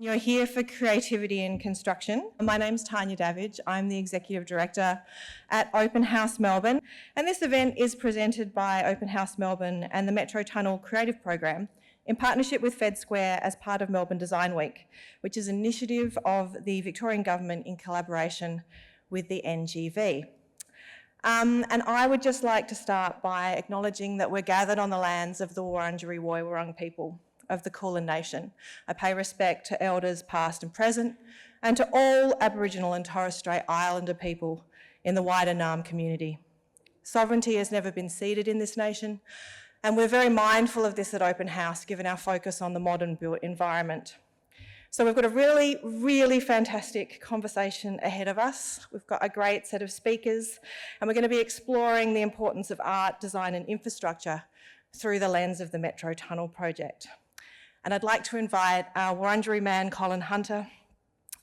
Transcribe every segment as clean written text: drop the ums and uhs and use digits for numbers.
You're here for Creativity in Construction. My name's Tanya Davidge. I'm the Executive Director at Open House Melbourne, and this event is presented by Open House Melbourne and the Metro Tunnel Creative Program in partnership with Fed Square as part of Melbourne Design Week, which is an initiative of the Victorian Government in collaboration with the NGV. And I would just like to start by acknowledging that we're gathered on the lands of the Wurundjeri Woi-wurrung people of the Kulin Nation. I pay respect to elders past and present, and to all Aboriginal and Torres Strait Islander people in the wider Naarm community. Sovereignty has never been ceded in this nation, and we're very mindful of this at Open House, given our focus on the modern built environment. So we've got a really, really fantastic conversation ahead of us. We've got a great set of speakers, and we're going to be exploring the importance of art, design and infrastructure through the lens of the Metro Tunnel project. And I'd like to invite our Wurundjeri man, Colin Hunter,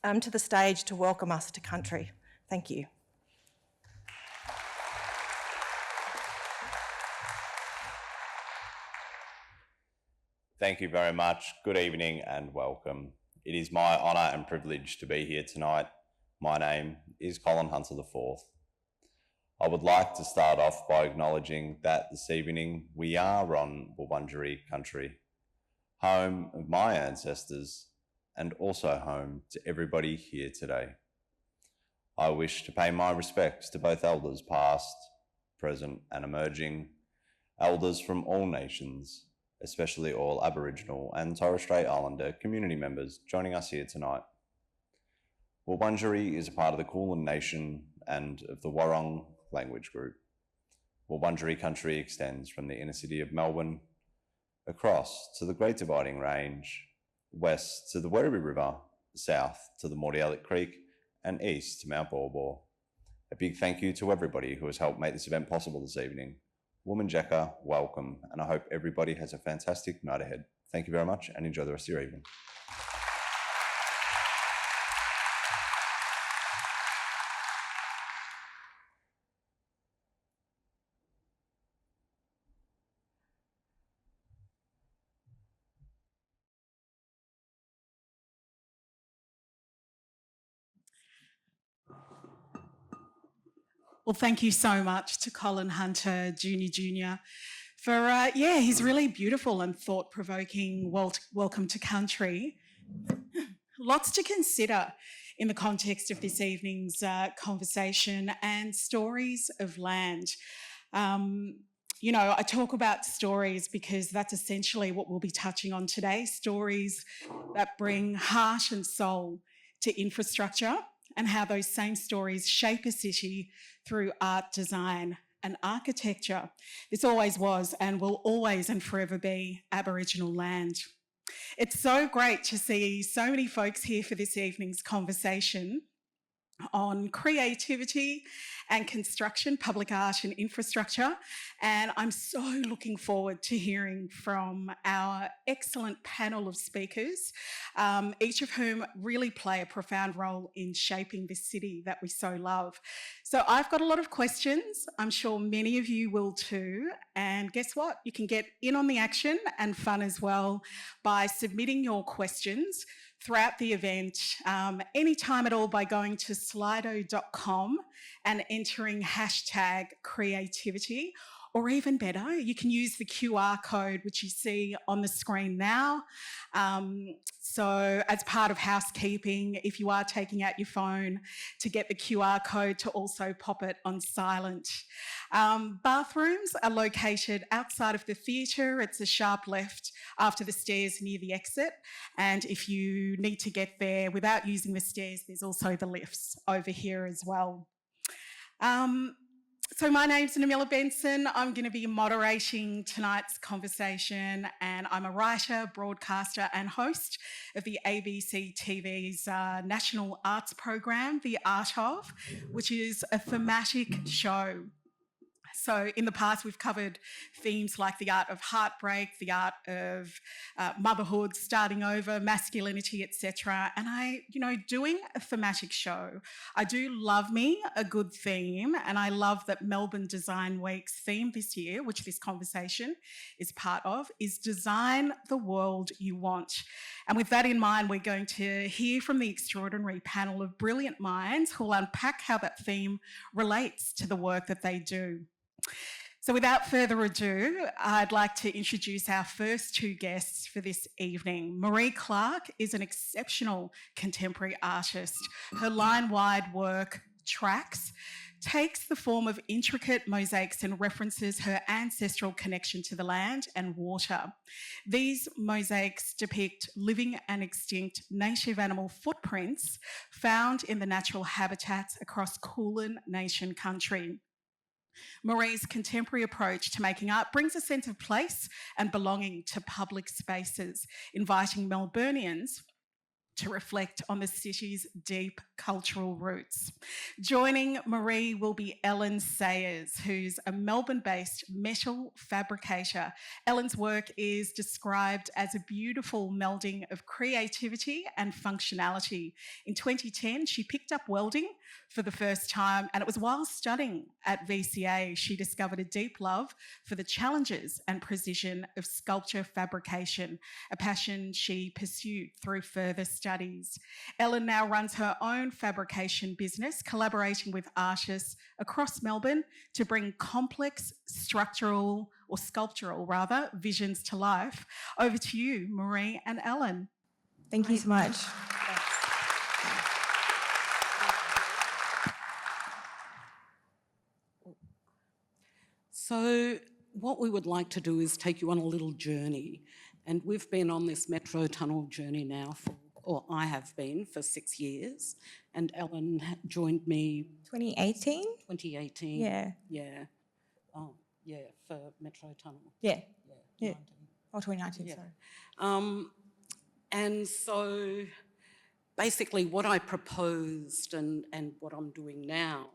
to the stage to welcome us to country. Thank you. Thank you very much. Good evening and welcome. It is my honour and privilege to be here tonight. My name is Colin Hunter IV. I would like to start off by acknowledging that this evening we are on Wurundjeri country, home of my ancestors and also home to everybody here today. I wish to pay my respects to both elders past, present and emerging, elders from all nations, especially all Aboriginal and Torres Strait Islander community members joining us here tonight. Wurundjeri is a part of the Kulin Nation and of the Wurrung language group. Wurundjeri country extends from the inner city of Melbourne across to the Great Dividing Range, west to the Werribee River, south to the Mordialloc Creek, and east to Mount Baw. A big thank you to everybody who has helped make this event possible this evening. Woman Jefa, welcome, and I hope everybody has a fantastic night ahead. Thank you very much and enjoy the rest of your evening. Well, thank you so much to Colin Hunter Jr. for, his really beautiful and thought-provoking welcome to country. Lots to consider in the context of this evening's conversation and stories of land. I talk about stories because that's essentially what we'll be touching on today, stories that bring heart and soul to infrastructure and how those same stories shape a city through art, design and architecture. This always was and will always and forever be Aboriginal land. It's so great to see so many folks here for this evening's conversation on creativity and construction, public art and infrastructure. And I'm so looking forward to hearing from our excellent panel of speakers, each of whom really play a profound role in shaping this city that we so love. So I've got a lot of questions. I'm sure many of you will too. And guess what? You can get in on the action and fun as well by submitting your questions throughout the event, anytime at all, by going to slido.com and entering hashtag creativity, or even better, you can use the QR code which you see on the screen now. So as part of housekeeping, if you are taking out your phone, to get the QR code to also pop it on silent. Bathrooms are located outside of the theatre. It's a sharp left after the stairs near the exit. And if you need to get there without using the stairs, there's also the lifts over here as well. So my name's Namila Benson. I'm going to be moderating tonight's conversation, and I'm a writer, broadcaster and host of the ABC TV's national arts program, The Art Of, which is a thematic show So in the past, we've covered themes like the art of heartbreak, the art of motherhood, starting over, masculinity, etc. And doing a thematic show, I do love me a good theme, and I love that Melbourne Design Week's theme this year, which this conversation is part of, is Design the World You Want. And with that in mind, we're going to hear from the extraordinary panel of brilliant minds who will unpack how that theme relates to the work that they do. So without further ado, I'd like to introduce our first two guests for this evening. Maree Clarke is an exceptional contemporary artist. Her line-wide work, Tracks, takes the form of intricate mosaics and references her ancestral connection to the land and water. These mosaics depict living and extinct native animal footprints found in the natural habitats across Kulin Nation country. Maree's contemporary approach to making art brings a sense of place and belonging to public spaces, inviting Melburnians to reflect on the city's deep cultural roots. Joining Maree will be Ellen Sayers, who's a Melbourne-based metal fabricator. Ellen's work is described as a beautiful melding of creativity and functionality. In 2010, she picked up welding for the first time, and it was while studying at VCA she discovered a deep love for the challenges and precision of sculpture fabrication, a passion she pursued through further studies. Ellen now runs her own fabrication business, collaborating with artists across Melbourne to bring complex sculptural visions to life. Over to you, Maree and Ellen. Thank you so much. So what we would like to do is take you on a little journey, and we've been on this metro tunnel journey now I have been for 6 years, and Ellen joined me 2018? 2018. Yeah. Yeah. Oh, yeah, for metro tunnel. Yeah. Yeah. 19. Oh, 2019, Yeah. sorry. And so basically what I proposed and what I'm doing now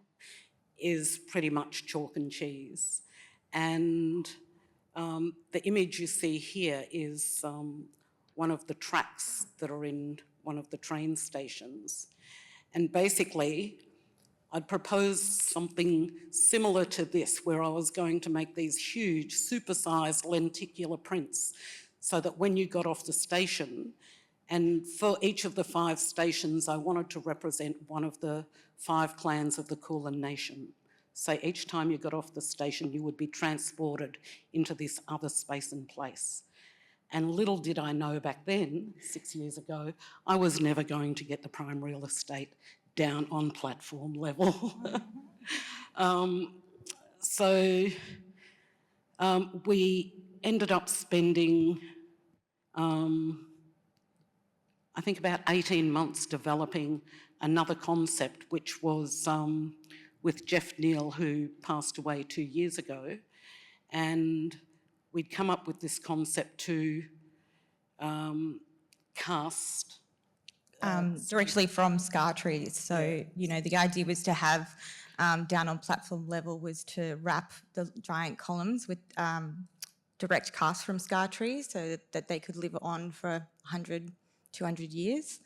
is pretty much chalk and cheese. And the image you see here is one of the tracks that are in one of the train stations. And basically, I'd proposed something similar to this, where I was going to make these huge, supersized lenticular prints so that when you got off the station, and for each of the 5 stations, I wanted to represent one of the 5 clans of the Kulin Nation. So each time you got off the station, you would be transported into this other space and place. And little did I know back then, 6 years ago, I was never going to get the prime real estate down on platform level. We ended up spending, I think about 18 months developing another concept, which was with Jeff Neal, who passed away 2 years ago. And we'd come up with this concept to cast Directly from scar trees. So, the idea was to have down on platform level was to wrap the giant columns with direct cast from scar trees so that they could live on for 100, 200 years.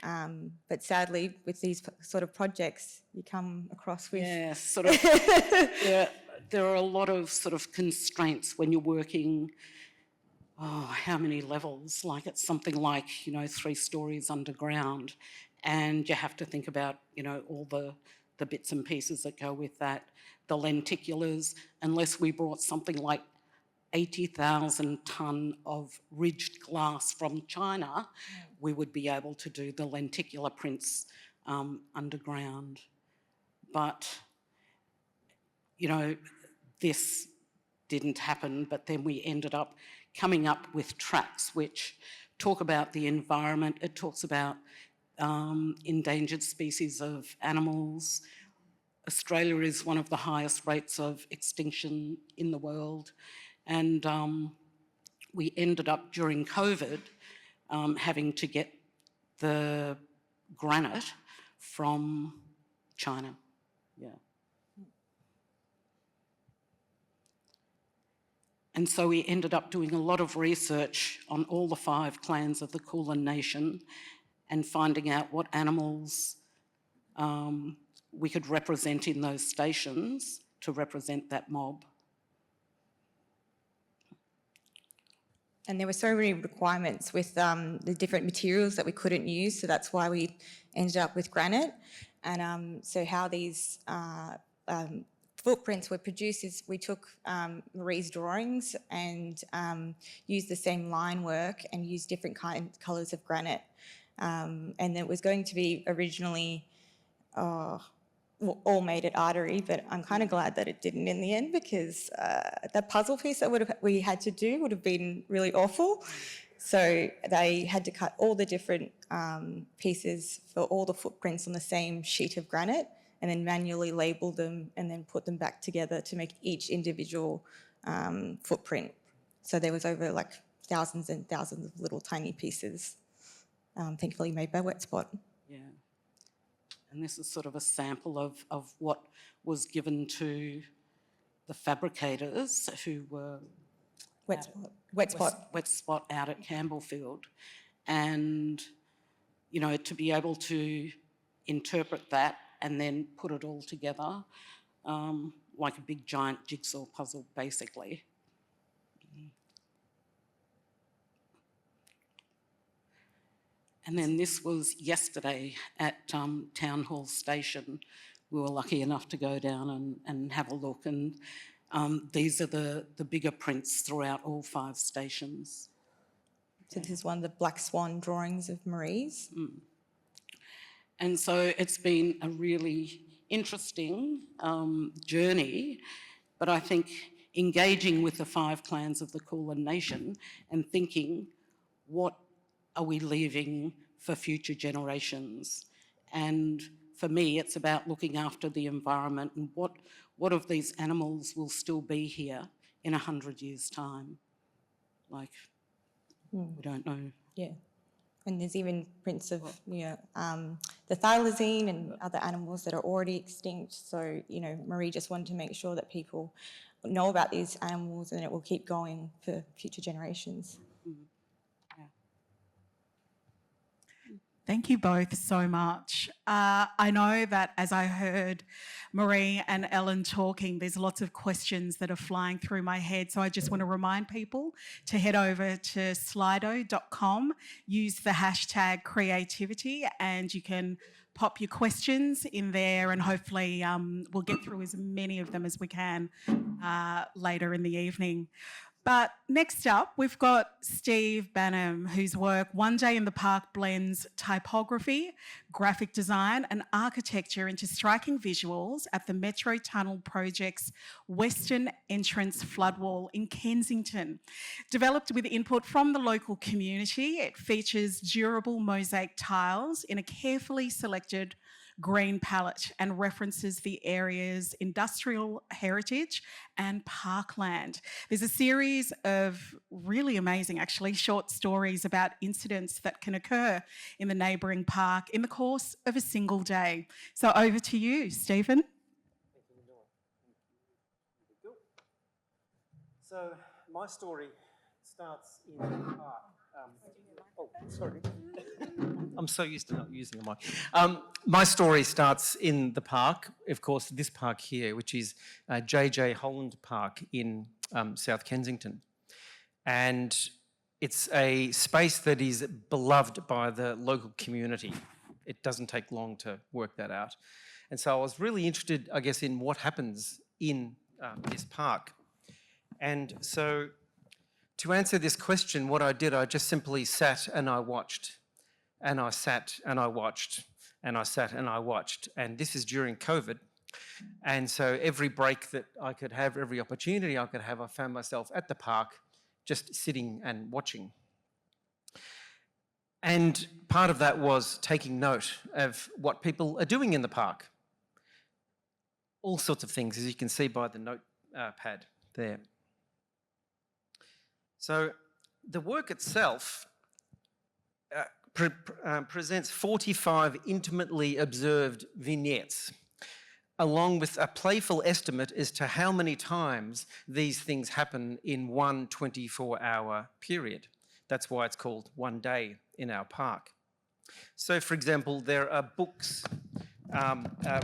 But sadly, with these sort of projects, you come across with... Yeah, there are a lot of sort of constraints when you're working, how many levels? Like it's something like, 3 stories underground, and you have to think about, all the bits and pieces that go with that. The lenticulars, unless we brought something like 80,000 tonne of ridged glass from China, we would be able to do the lenticular prints underground. But, this didn't happen, but then we ended up coming up with tracks which talk about the environment. It talks about endangered species of animals. Australia is one of the highest rates of extinction in the world. And we ended up during COVID having to get the granite from China. Yeah. And so we ended up doing a lot of research on all the 5 clans of the Kulin Nation and finding out what animals we could represent in those stations to represent that mob. And there were so many requirements with the different materials that we couldn't use, so that's why we ended up with granite. And so how these footprints were produced is we took Maree's drawings and used the same line work and used different colours of granite. And it was going to be originally all made at Artery, but I'm kind of glad that it didn't in the end, because that puzzle piece that we had to do would have been really awful. So they had to cut all the different pieces for all the footprints on the same sheet of granite and then manually label them and then put them back together to make each individual footprint. So there was over like thousands and thousands of little tiny pieces, thankfully made by Wet Spot. Yeah. And this is sort of a sample of what was given to the fabricators who were Wet Spot out at Campbellfield. And, you know, to be able to interpret that and then put it all together like a big giant jigsaw puzzle, basically. And then this was yesterday at Town Hall Station. We were lucky enough to go down and have a look, and these are the bigger prints throughout all 5 stations. So this is one of the black swan drawings of Maree's. And so it's been a really interesting journey, but I think engaging with the 5 clans of the Kulin Nation and thinking, what are we leaving for future generations? And for me, it's about looking after the environment and what of these animals will still be here in 100 years' time? Like, we don't know. Yeah. And there's even prints of, the thylacine and other animals that are already extinct. So, Maree just wanted to make sure that people know about these animals and it will keep going for future generations. Thank you both so much. I know that as I heard Maree and Ellen talking, there's lots of questions that are flying through my head. So I just want to remind people to head over to slido.com, use the hashtag creativity, and you can pop your questions in there, and hopefully we'll get through as many of them as we can later in the evening. But next up, we've got Steve Banham, whose work One Day in the Park blends typography, graphic design and architecture into striking visuals at the Metro Tunnel Project's Western Entrance Floodwall in Kensington. Developed with input from the local community, it features durable mosaic tiles in a carefully selected green palette and references the area's industrial heritage and parkland. There's a series of really amazing, actually, short stories about incidents that can occur in the neighbouring park in the course of a single day. So over to you, Stephen. So my story starts in the park. Sorry. I'm so used to not using a mic. My story starts in the park, of course, this park here, which is JJ Holland Park in South Kensington. And it's a space that is beloved by the local community. It doesn't take long to work that out. And so I was really interested, I guess, in what happens in this park. And so to answer this question, what I did, I just simply sat and I watched. And I sat and I watched. And I sat and I watched. And this is during COVID. And so every break that I could have, every opportunity I could have, I found myself at the park just sitting and watching. And part of that was taking note of what people are doing in the park. All sorts of things, as you can see by the notepad there. So the work itself presents 45 intimately observed vignettes along with a playful estimate as to how many times these things happen in one 24-hour period. That's why it's called One Day in our park. So, for example, there are books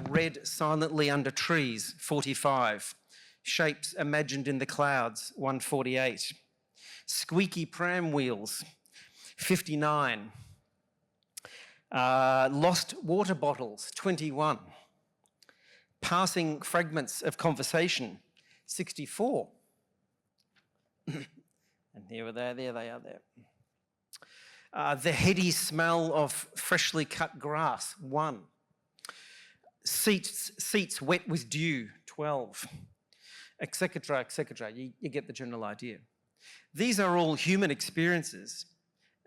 read silently under trees, 45. Shapes imagined in the clouds, 148. Squeaky pram wheels, 59. Lost water bottles, 21. Passing fragments of conversation, 64. And there they are there. The heady smell of freshly cut grass, 1. Seats wet with dew, 12. Etc., etc. You get the general idea. These are all human experiences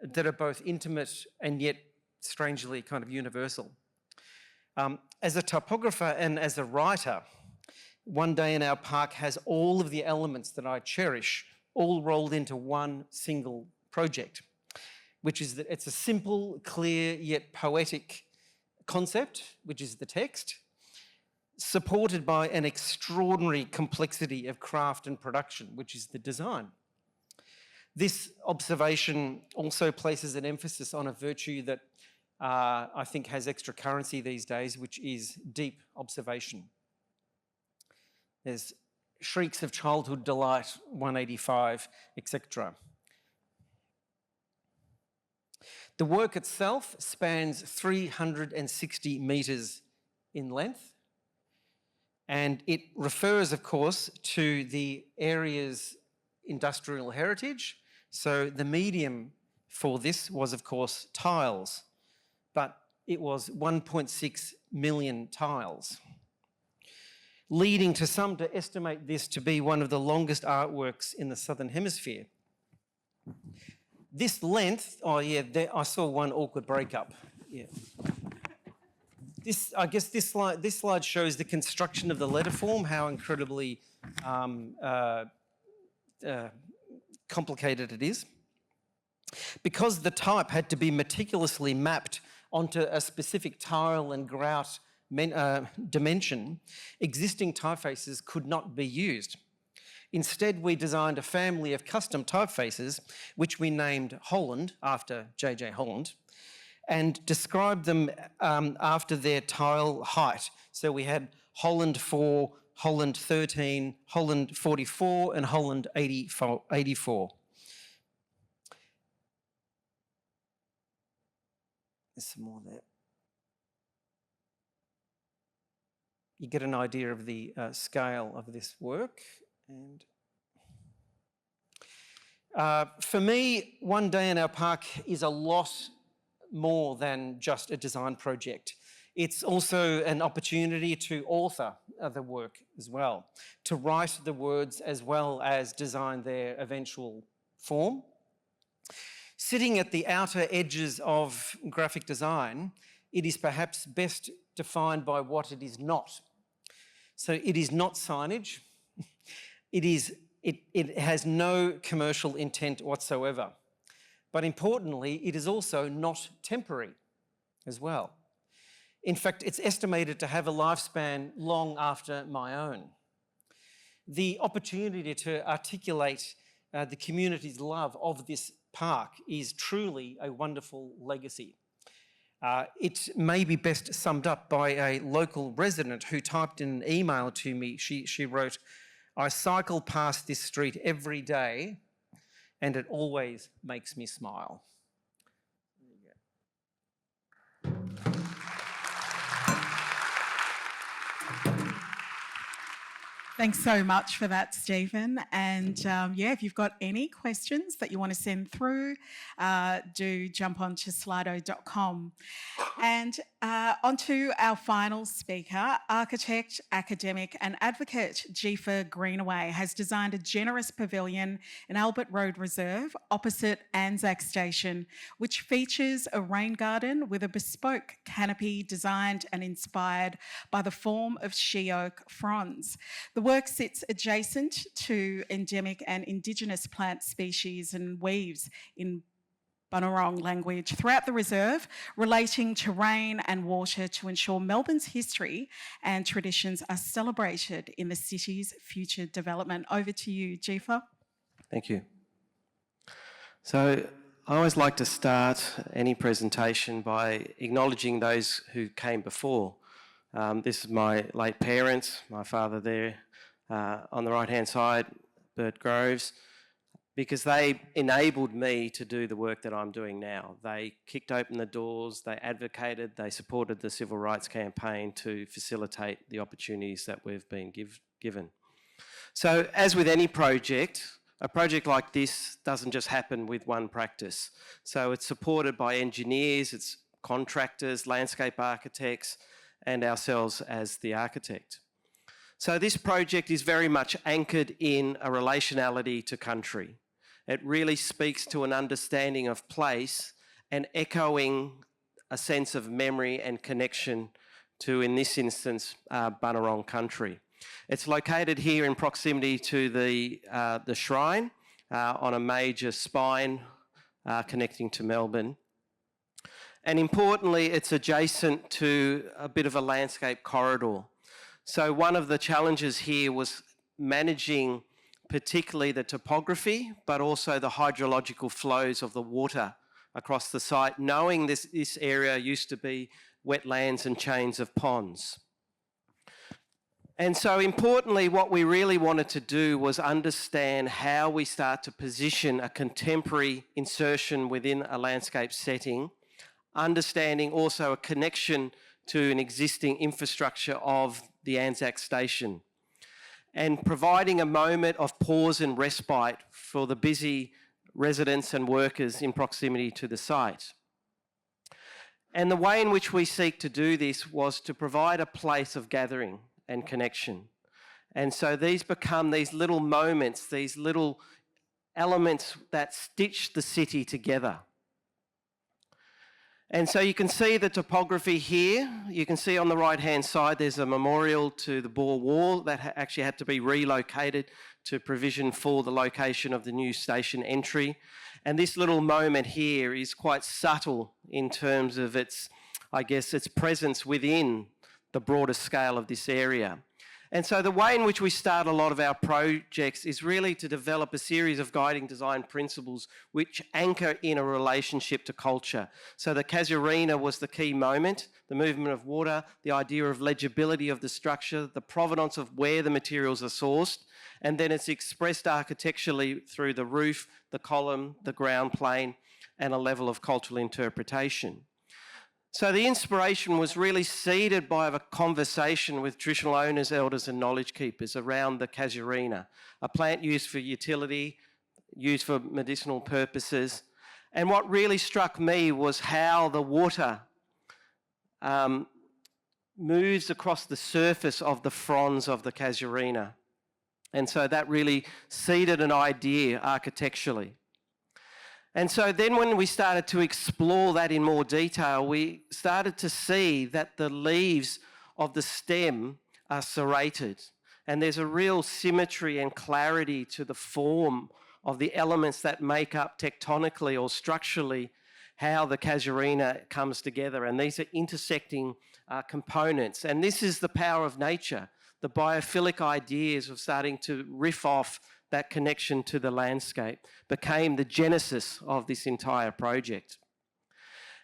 that are both intimate and yet strangely kind of universal. As a topographer and as a writer, One Day in Our Park has all of the elements that I cherish all rolled into one single project, which is that it's a simple, clear, yet poetic concept, which is the text, supported by an extraordinary complexity of craft and production, which is the design. This observation also places an emphasis on a virtue that I think has extra currency these days, which is deep observation. There's shrieks of childhood delight, 185, etc. The work itself spans 360 metres in length, and it refers, of course, to the area's industrial heritage. So the medium for this was, of course, tiles, but it was 1.6 million tiles, leading to some to estimate this to be one of the longest artworks in the Southern Hemisphere. This length, I saw one awkward breakup. Yeah. I guess this slide shows the construction of the letterform, how incredibly complicated it is. Because the type had to be meticulously mapped onto a specific tile and grout dimension, existing typefaces could not be used. Instead, we designed a family of custom typefaces, which we named Holland, after J.J. Holland, and described them after their tile height. So we had Holland 4, Holland 13, Holland 44, and Holland 84. There's some more there. You get an idea of the scale of this work. And for me, One Day in Our Park is a lot more than just a design project. It's also an opportunity to author the work as well, to write the words as well as design their eventual form. Sitting at the outer edges of graphic design, it is perhaps best defined by what it is not. So it is not signage. It has no commercial intent whatsoever. But importantly, it is also not temporary as well. In fact, it's estimated to have a lifespan long after my own. The opportunity to articulate the community's love of this park is truly a wonderful legacy. It may be best summed up by a local resident who typed in an email to me. She wrote, "I cycle past this street every day and it always makes me smile." Thanks so much for that, Stephen. And if you've got any questions that you want to send through, do jump onto slido.com. And onto our final speaker, architect, academic and advocate Jefa Greenaway has designed a generous pavilion in Albert Road Reserve opposite Anzac Station, which features a rain garden with a bespoke canopy designed and inspired by the form of she-oak fronds. The work sits adjacent to endemic and Indigenous plant species and weaves in Bunurong language throughout the reserve relating to rain and water to ensure Melbourne's history and traditions are celebrated in the city's future development. Over to you, Jefa. Thank you. So I always like to start any presentation by acknowledging those who came before. This is my late parents, my father there on the right-hand side, Bert Groves, because they enabled me to do the work that I'm doing now. They kicked open the doors, they advocated, they supported the civil rights campaign to facilitate the opportunities that we've been given. So as with any project, a project like this doesn't just happen with one practice. So it's supported by engineers, it's contractors, landscape architects, and ourselves as the architect. So this project is very much anchored in a relationality to country. It really speaks to an understanding of place and echoing a sense of memory and connection to, in this instance, Bunurong country. It's located here in proximity to the shrine on a major spine connecting to Melbourne. And importantly, it's adjacent to a bit of a landscape corridor. So one of the challenges here was managing particularly the topography, but also the hydrological flows of the water across the site, knowing this area used to be wetlands and chains of ponds. And so importantly, what we really wanted to do was understand how we start to position a contemporary insertion within a landscape setting, understanding also a connection to an existing infrastructure of the Anzac Station, and providing a moment of pause and respite for the busy residents and workers in proximity to the site. And the way in which we seek to do this was to provide a place of gathering and connection. And so these become these little moments, these little elements that stitch the city together. And so you can see the topography here. You can see on the right-hand side there's a memorial to the Boer War that actually had to be relocated to provision for the location of the new station entry. And this little moment here is quite subtle in terms of its, I guess, its presence within the broader scale of this area. And so the way in which we start a lot of our projects is really to develop a series of guiding design principles which anchor in a relationship to culture. So the casuarina was the key moment, the movement of water, the idea of legibility of the structure, the provenance of where the materials are sourced, and then it's expressed architecturally through the roof, the column, the ground plane, and a level of cultural interpretation. So the inspiration was really seeded by a conversation with traditional owners, elders and knowledge keepers around the casuarina, a plant used for utility, used for medicinal purposes. And what really struck me was how the water moves across the surface of the fronds of the casuarina. And so that really seeded an idea architecturally. And so then when we started to explore that in more detail, we started to see that the leaves of the stem are serrated. And there's a real symmetry and clarity to the form of the elements that make up tectonically or structurally how the casuarina comes together. And these are intersecting components. And this is the power of nature, the biophilic ideas of starting to riff off that connection to the landscape became the genesis of this entire project.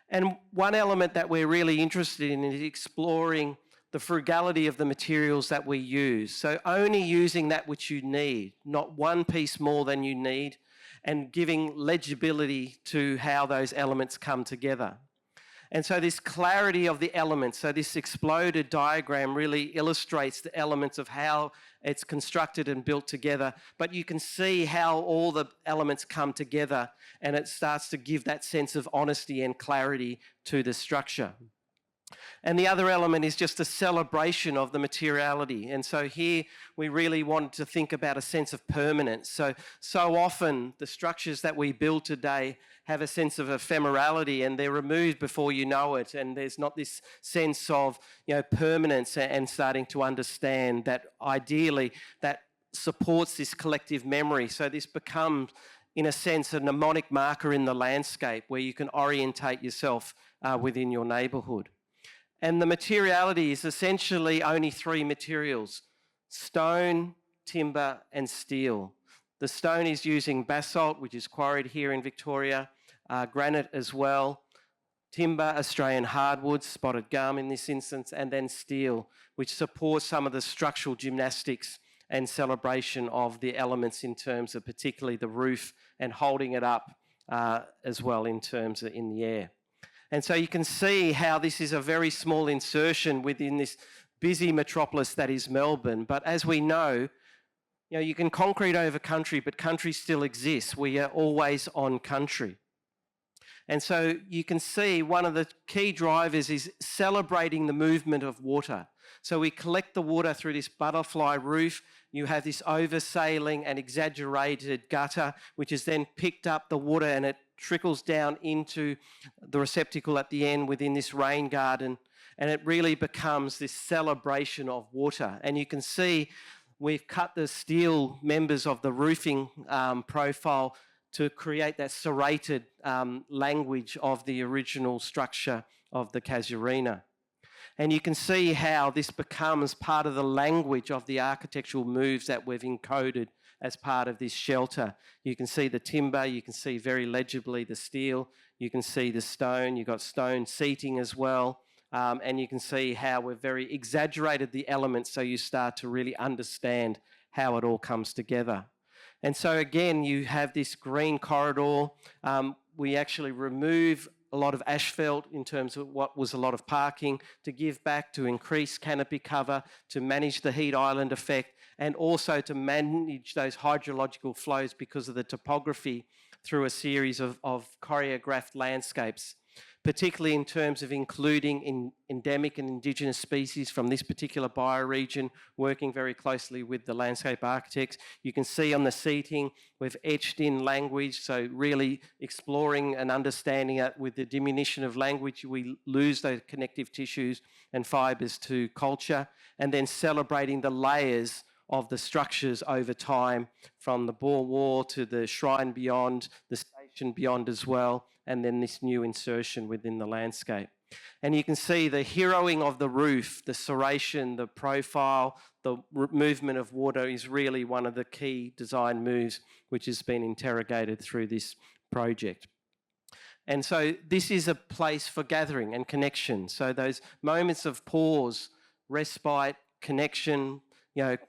And one element that we're really interested in is exploring the frugality of the materials that we use. So only using that which you need, not one piece more than you need, and giving legibility to how those elements come together. And so this clarity of the elements, so this exploded diagram really illustrates the elements of how it's constructed and built together, but you can see how all the elements come together and it starts to give that sense of honesty and clarity to the structure. And the other element is just a celebration of the materiality. And so here we really wanted to think about a sense of permanence. So often the structures that we build today have a sense of ephemerality and they're removed before you know it. And there's not this sense of, permanence and starting to understand that ideally that supports this collective memory. So this becomes in a sense, a mnemonic marker in the landscape where you can orientate yourself within your neighbourhood. And the materiality is essentially only three materials: stone, timber and steel. The stone is using basalt, which is quarried here in Victoria, granite as well, timber, Australian hardwoods, spotted gum in this instance, and then steel, which supports some of the structural gymnastics and celebration of the elements in terms of particularly the roof and holding it up as well in terms of in the air. And so you can see how this is a very small insertion within this busy metropolis that is Melbourne. But as we know, you can concrete over country, but country still exists. We are always on country. And so you can see one of the key drivers is celebrating the movement of water. So we collect the water through this butterfly roof. You have this oversailing and exaggerated gutter, which is then picked up the water and it trickles down into the receptacle at the end within this rain garden. And it really becomes this celebration of water. And you can see we've cut the steel members of the roofing profile to create that serrated language of the original structure of the casuarina. And you can see how this becomes part of the language of the architectural moves that we've encoded as part of this shelter. You can see the timber, you can see very legibly the steel, you can see the stone, you've got stone seating as well, and you can see how we've very exaggerated the elements so you start to really understand how it all comes together. And so again, you have this green corridor. We actually remove a lot of asphalt in terms of what was a lot of parking to give back, to increase canopy cover, to manage the heat island effect, and also to manage those hydrological flows because of the topography through a series of choreographed landscapes, particularly in terms of including endemic and indigenous species from this particular bioregion, working very closely with the landscape architects. You can see on the seating, we've etched in language, so really exploring and understanding that with the diminution of language, we lose those connective tissues and fibres to culture, and then celebrating the layers of the structures over time, from the boar wall to the shrine beyond, the station beyond as well, and then this new insertion within the landscape. And you can see the heroing of the roof, the serration, the profile, the movement of water is really one of the key design moves which has been interrogated through this project. And so this is a place for gathering and connection. So those moments of pause, respite, connection,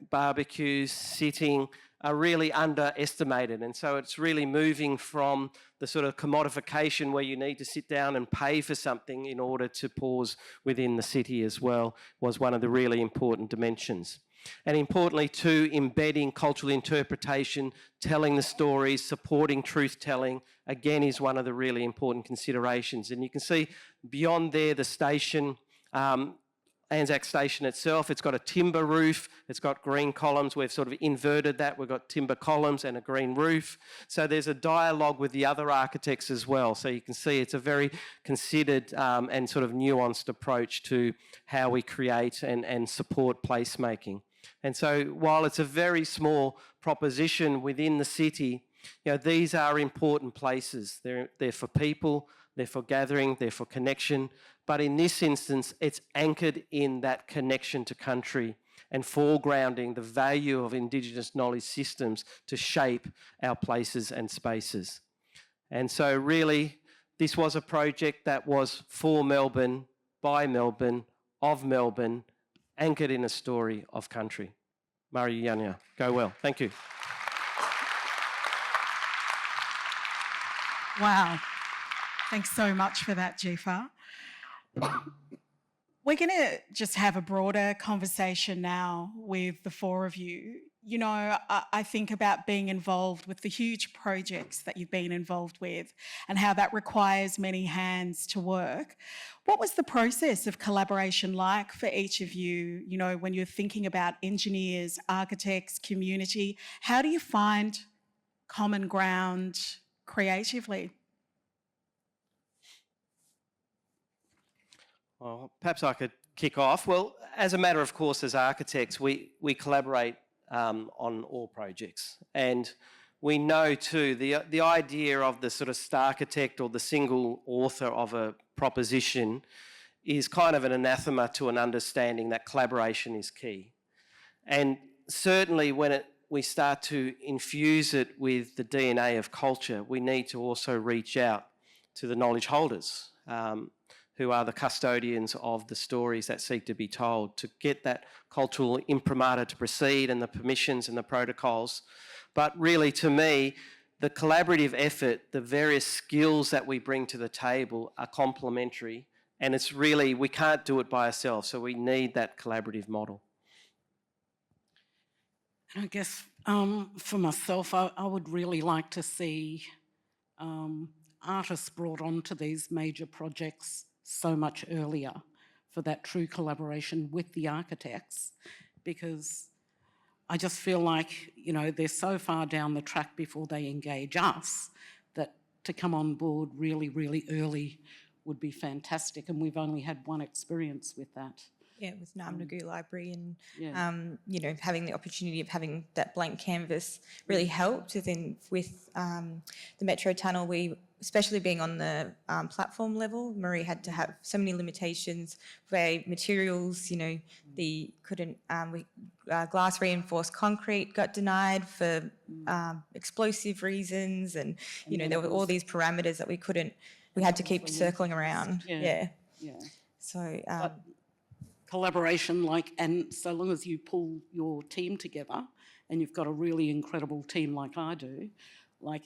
barbecues, sitting, are really underestimated. And so it's really moving from the sort of commodification where you need to sit down and pay for something in order to pause within the city as well, was one of the really important dimensions. And importantly too, embedding cultural interpretation, telling the stories, supporting truth-telling, again is one of the really important considerations. And you can see beyond there the station, Anzac Station itself, it's got a timber roof, it's got green columns. We've sort of inverted that. We've got timber columns and a green roof. So there's a dialogue with the other architects as well. So you can see it's a very considered and sort of nuanced approach to how we create and support placemaking. And so while it's a very small proposition within the city, these are important places. They're for people, they're for gathering, they're for connection. But in this instance, it's anchored in that connection to country and foregrounding the value of Indigenous knowledge systems to shape our places and spaces. And so really, this was a project that was for Melbourne, by Melbourne, of Melbourne, anchored in a story of country. Maree Clarke, go well. Thank you. Wow. Thanks so much for that, Jefa. We're going to just have a broader conversation now with the four of you. I think about being involved with the huge projects that you've been involved with and how that requires many hands to work. What was the process of collaboration like for each of you, when you're thinking about engineers, architects, community? How do you find common ground creatively? Well, perhaps I could kick off. Well, as a matter of course, as architects, we collaborate on all projects. And we know too, the idea of the sort of star architect or the single author of a proposition is kind of an anathema to an understanding that collaboration is key. And certainly when we start to infuse it with the DNA of culture, we need to also reach out to the knowledge holders, who are the custodians of the stories that seek to be told, to get that cultural imprimatur to proceed and the permissions and the protocols. But really, to me, the collaborative effort, the various skills that we bring to the table are complementary, and it's really, we can't do it by ourselves, so we need that collaborative model. I guess for myself, I would really like to see artists brought onto these major projects so much earlier for that true collaboration with the architects, because I just feel like, you know, they're so far down the track before they engage us that to come on board really, really early would be fantastic, and we've only had one experience with that. Yeah, with Namila Library and, Yeah. you know, having the opportunity of having that blank canvas really helped. With the Metro Tunnel, we, especially being on the platform level, Maree had to have so many limitations where materials, you know, glass reinforced concrete got denied for explosive reasons, and, you know, there were all these parameters that we had to keep circling around. Yeah. So, Collaboration, and so long as you pull your team together and you've got a really incredible team like I do,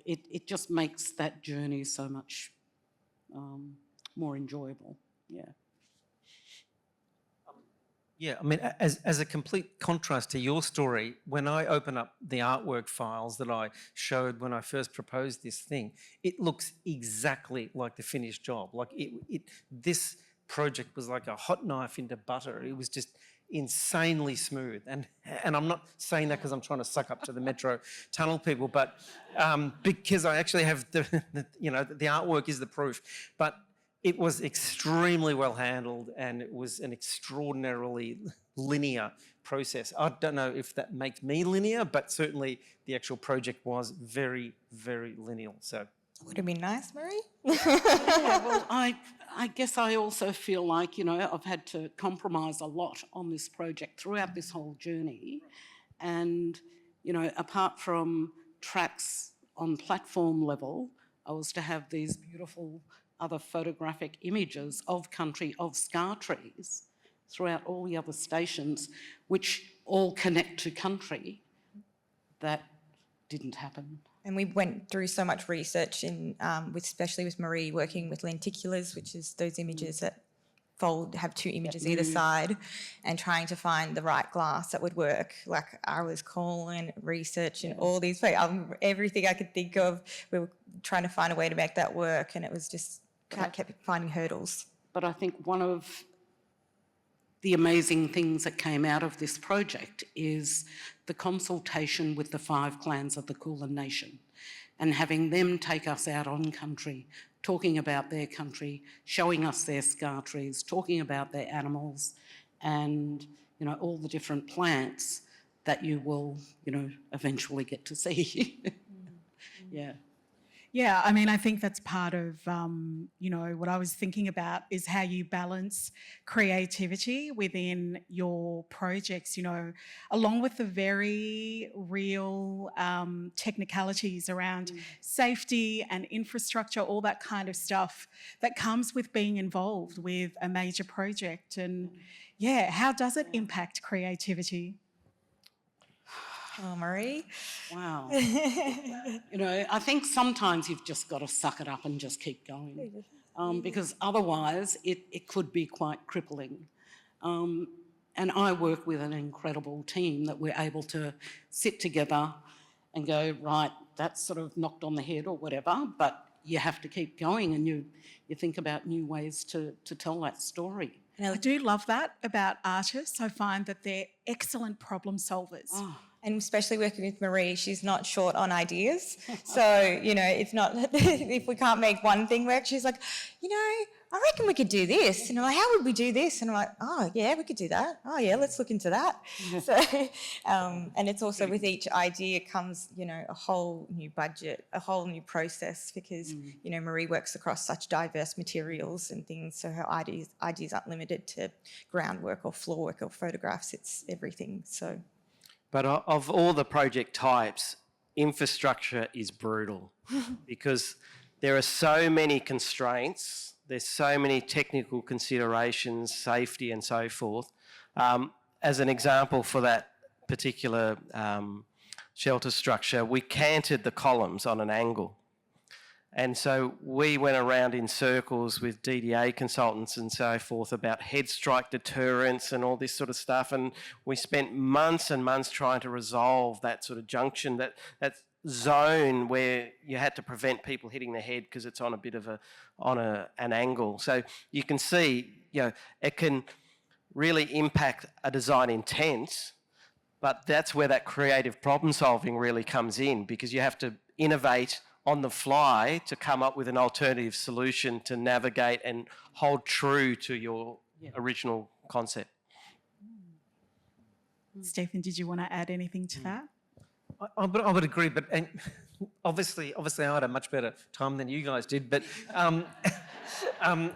it just makes that journey so much more enjoyable. Yeah, I mean, as a complete contrast to your story, when I open up the artwork files that I showed when I first proposed this thing, it looks exactly like the finished job. Like this project was like a hot knife into butter. It was just insanely smooth. And I'm not saying that because I'm trying to suck up to the Metro Tunnel people, but because I actually have the artwork is the proof. But it was extremely well handled, and it was an extraordinarily linear process. I don't know if that makes me linear, but certainly the actual project was very, very linear. So would it be nice, Maree? Yeah, well, I guess I also feel like, you know, I've had to compromise a lot on this project throughout this whole journey. And, you know, apart from tracks on platform level, I was to have these beautiful other photographic images of country, of scar trees throughout all the other stations, which all connect to country. That didn't happen. And we went through so much research especially with Maree working with lenticulars, which is those images that have two images either side, and trying to find the right glass that would work. Like, I was calling research and all these, everything I could think of, we were trying to find a way to make that work, and it was just, kept finding hurdles. But I think one of the amazing things that came out of this project is the consultation with the 5 clans of the Kulin Nation, and having them take us out on country, talking about their country, showing us their scar trees, talking about their animals, and, you know, all the different plants that you will, you know, eventually get to see. Yeah. Yeah, I mean, I think that's part of, you know, what I was thinking about is how you balance creativity within your projects, you know, along with the very real technicalities around safety and infrastructure, all that kind of stuff that comes with being involved with a major project. And yeah, how does it impact creativity? Oh, Maree. Wow. You know, I think sometimes you've just got to suck it up and just keep going, because otherwise it could be quite crippling. And I work with an incredible team that we're able to sit together and go, right, that's sort of knocked on the head or whatever, but you have to keep going, and you think about new ways to tell that story. I do love that about artists. I find that they're excellent problem solvers. Oh. And especially working with Maree, she's not short on ideas. So, you know, it's not, if we can't make one thing work, she's like, you know, I reckon we could do this. And I'm like, how would we do this? And I'm like, oh, yeah, we could do that. Oh, yeah, let's look into that. So, and it's also with each idea comes, you know, a whole new budget, a whole new process because, you know, Maree works across such diverse materials and things. So her ideas aren't limited to groundwork or floor work or photographs. It's everything. So. But of all the project types, infrastructure is brutal because there are so many constraints, there's so many technical considerations, safety and so forth. As an example for that particular shelter structure, we canted the columns on an angle. And so we went around in circles with DDA consultants and so forth about head strike deterrence and all this sort of stuff. And we spent months and months trying to resolve that sort of junction, that zone where you had to prevent people hitting their head because it's on a bit of an angle. So you can see, you know, it can really impact a design intent, but that's where that creative problem solving really comes in because you have to innovate on the fly to come up with an alternative solution to navigate and hold true to your original concept. Stephen, did you want to add anything to that? I would agree, but obviously I had a much better time than you guys did. But I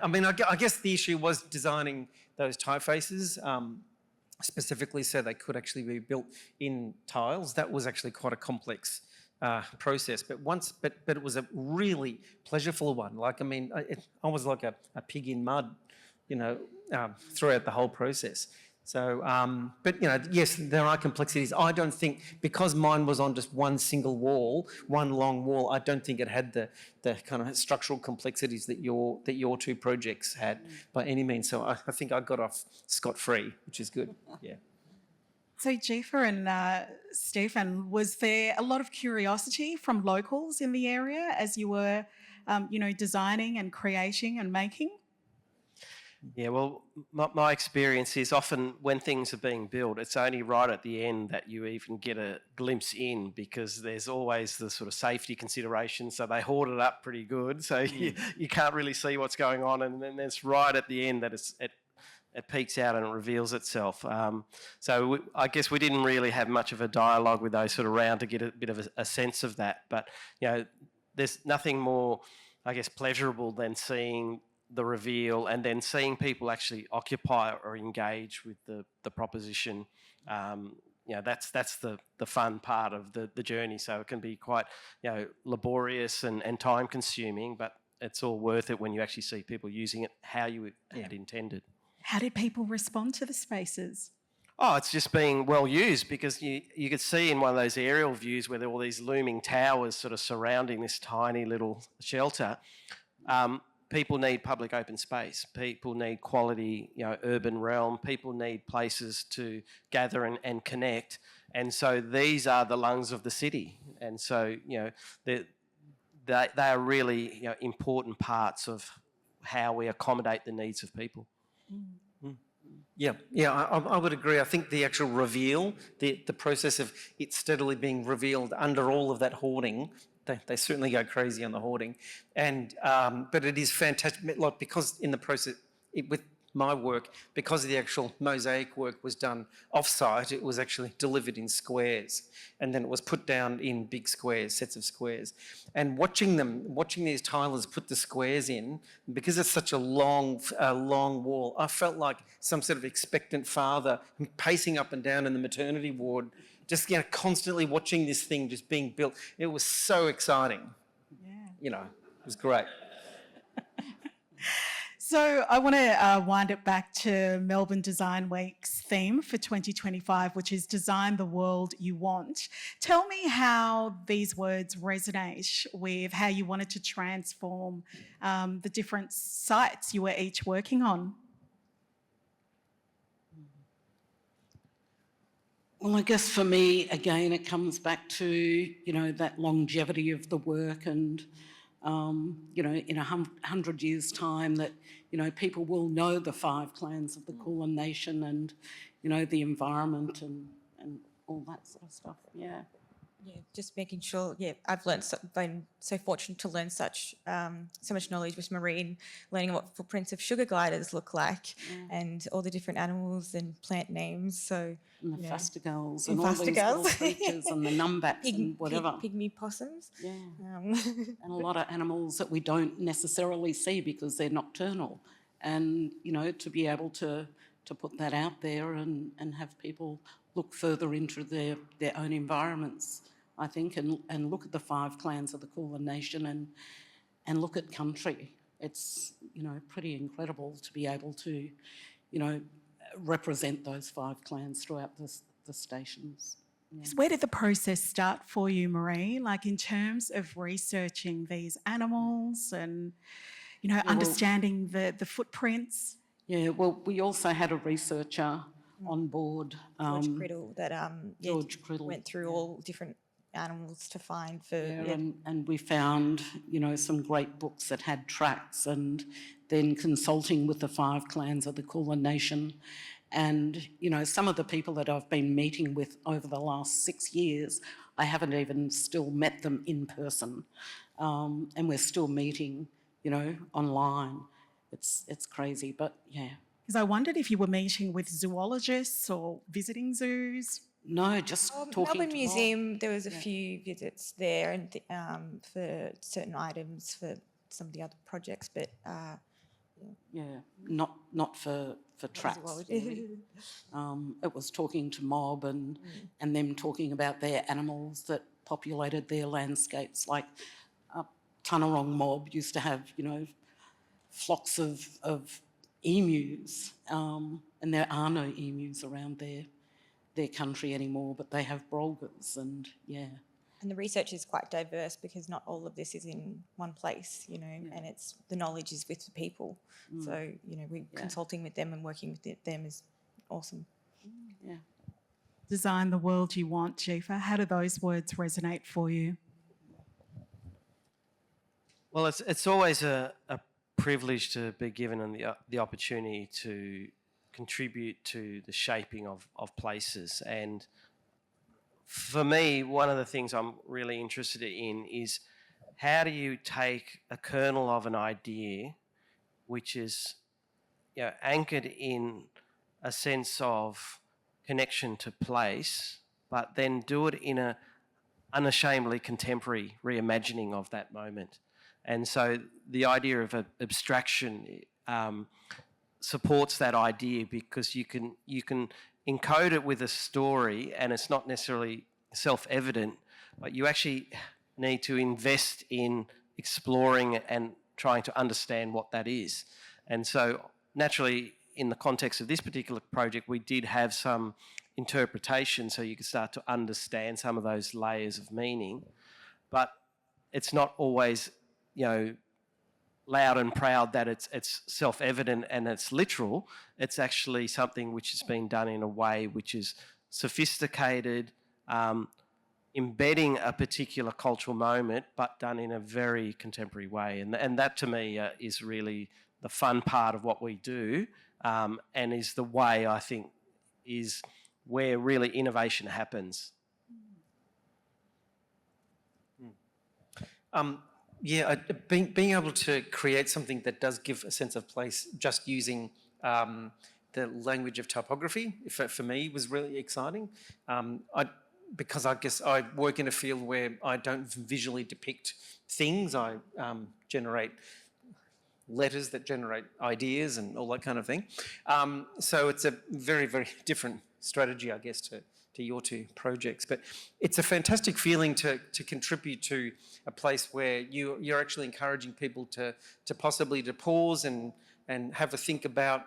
mean, I guess the issue was designing those typefaces specifically so they could actually be built in tiles. That was actually quite a complex process, but it was a really pleasureful one. Like, I mean, I was like a pig in mud, you know, throughout the whole process. So, but you know, yes, there are complexities. I don't think, because mine was on just one single wall, one long wall, I don't think it had the kind of structural complexities that your two projects had by any means. So I think I got off scot-free, which is good. Yeah. So Jefa and Stephen, was there a lot of curiosity from locals in the area as you were, you know, designing and creating and making? Yeah, well, my experience is often when things are being built, it's only right at the end that you even get a glimpse in because there's always the sort of safety considerations. So they hoard it up pretty good. So you can't really see what's going on. And then it's right at the end that it peeks out and it reveals itself. So I guess we didn't really have much of a dialogue with those sort of round to get a bit of a sense of that. But, you know, there's nothing more, I guess, pleasurable than seeing the reveal and then seeing people actually occupy or engage with the proposition. You know, that's the fun part of the journey. So it can be quite, you know, laborious and time consuming, but it's all worth it when you actually see people using it how you had intended. How did people respond to the spaces? Oh, it's just being well used because you could see in one of those aerial views where there were all these looming towers sort of surrounding this tiny little shelter. People need public open space. People need quality, you know, urban realm. People need places to gather and connect. And so these are the lungs of the city. And so, you know, they are really, you know, important parts of how we accommodate the needs of people. Yeah, I would agree. I think the actual reveal, the process of it steadily being revealed under all of that hoarding, they certainly go crazy on the hoarding, and but it is fantastic. Like, because in the process, with my work, because the actual mosaic work was done off-site, it was actually delivered in squares, and then it was put down in big squares, sets of squares. And watching these tilers put the squares in, because it's such a long wall, I felt like some sort of expectant father pacing up and down in the maternity ward, just, you know, constantly watching this thing just being built. It was so exciting. Yeah. You know, it was great. So I want to wind it back to Melbourne Design Week's theme for 2025, which is Design the World You Want. Tell me how these words resonate with how you wanted to transform the different sites you were each working on. Well, I guess for me, again, it comes back to, you know, that longevity of the work and, you know, in 100 years' time that, you know, people will know the 5 clans of the Kulin Nation and, you know, the environment and all that sort of stuff. Yeah. Yeah, just making sure. Yeah, I've been so fortunate to learn so much knowledge with Maree, learning what footprints of sugar gliders look like, and all the different animals and plant names. So And the you know, fastigals and and all these little fastigals. creatures and the numbats and whatever. Pygmy possums. Yeah. Um, And a lot of animals that we don't necessarily see because they're nocturnal. And, you know, to be able to put that out there and have people look further into their own environments, I think, and look at the 5 clans of the Kulin Nation and look at country. It's, you know, pretty incredible to be able to, you know, represent those 5 clans throughout the stations. Yeah. Where did the process start for you, Maree? Like in terms of researching these animals and, you know, understanding the footprints? Yeah, well, we also had a researcher on board. George Criddle that George Criddle, went through all different animals to find for. And we found, you know, some great books that had tracks, and then consulting with the 5 clans of the Kulin Nation. And, you know, some of the people that I've been meeting with over the last 6 years, I haven't even still met them in person. And we're still meeting, you know, online. It's crazy, but yeah. Because I wondered if you were meeting with zoologists or visiting zoos. No, just talking Melbourne to Museum, there was a few visits there and for certain items for some of the other projects, but yeah, not for tracks. Really. It was talking to mob and them talking about their animals that populated their landscapes. Like Tanarong mob used to have, you know, flocks of emus, and there are no emus around their country anymore, but they have brolgas, and yeah. And the research is quite diverse because not all of this is in one place, you know, and it's the knowledge is with the people. So, you know, we're consulting with them and working with them is awesome. Yeah. Design the world you want, Jefa. How do those words resonate for you? Well, it's always a privilege to be given the opportunity to contribute to the shaping of places. And for me, one of the things I'm really interested in is how do you take a kernel of an idea which is, you know, anchored in a sense of connection to place, but then do it in a unashamedly contemporary reimagining of that moment. And so the idea of abstraction supports that idea because you can encode it with a story, and it's not necessarily self-evident, but you actually need to invest in exploring and trying to understand what that is. And so naturally, in the context of this particular project, we did have some interpretation so you could start to understand some of those layers of meaning, but it's not always, you know, loud and proud that it's self-evident and it's literal. It's actually something which has been done in a way which is sophisticated, embedding a particular cultural moment, but done in a very contemporary way. And that to me is really the fun part of what we do, and is the way I think is where really innovation happens. Yeah, being able to create something that does give a sense of place just using the language of typography, for me, was really exciting. Because I guess I work in a field where I don't visually depict things. I generate letters that generate ideas and all that kind of thing. So it's a very, very different strategy, I guess, to your 2 projects. But it's a fantastic feeling to contribute to a place where you're actually encouraging people to possibly to pause and have a think about,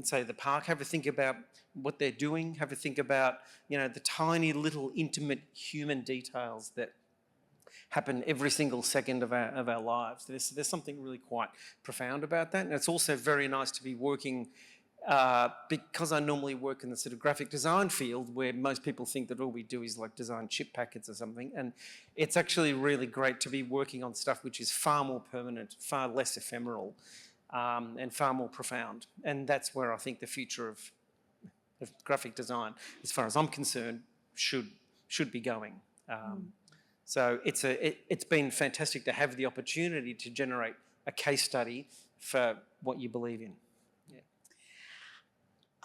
say, the park, have a think about what they're doing, have a think about, you know, the tiny little intimate human details that happen every single second of our lives. There's something really quite profound about that. And it's also very nice to be working, because I normally work in the sort of graphic design field where most people think that all we do is like design chip packets or something. And it's actually really great to be working on stuff which is far more permanent, far less ephemeral, and far more profound. And that's where I think the future of graphic design, as far as I'm concerned, should be going. So it's been fantastic to have the opportunity to generate a case study for what you believe in.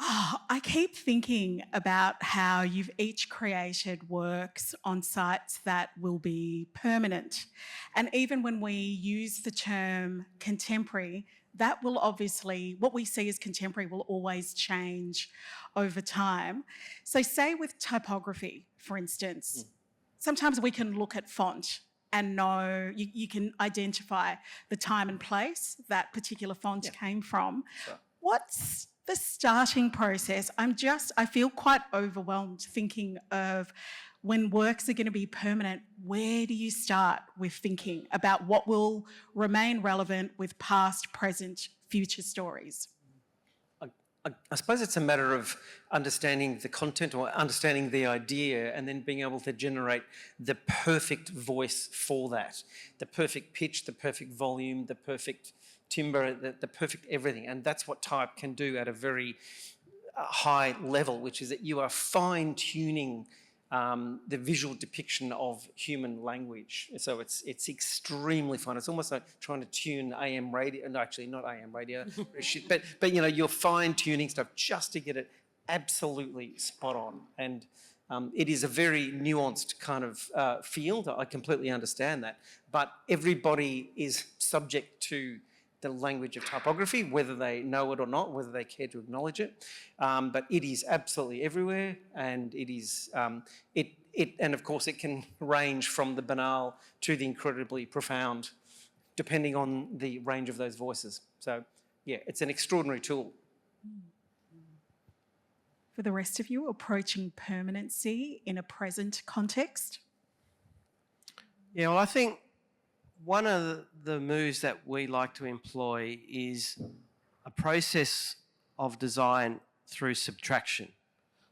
Oh, I keep thinking about how you've each created works on sites that will be permanent. And even when we use the term contemporary, that will obviously, what we see as contemporary will always change over time. So say with typography, for instance, sometimes we can look at font and know, you can identify the time and place that particular font came from. Sure. What's the starting process? I feel quite overwhelmed thinking of when works are going to be permanent, where do you start with thinking about what will remain relevant with past, present, future stories? I suppose it's a matter of understanding the content or understanding the idea and then being able to generate the perfect voice for that, the perfect pitch, the perfect volume, the perfect timbre, the perfect everything. And that's what type can do at a very high level, which is that you are fine-tuning the visual depiction of human language. So it's extremely fine. It's almost like trying to tune AM radio, no, actually not AM radio, but you know, you're fine-tuning stuff just to get it absolutely spot on. And it is a very nuanced kind of field. I completely understand that. But everybody is subject to the language of typography, whether they know it or not, whether they care to acknowledge it. But it is absolutely everywhere, and it is and of course it can range from the banal to the incredibly profound, depending on the range of those voices. So yeah, it's an extraordinary tool. For the rest of you, approaching permanency in a present context? Yeah, well, I think one of the moves that we like to employ is a process of design through subtraction.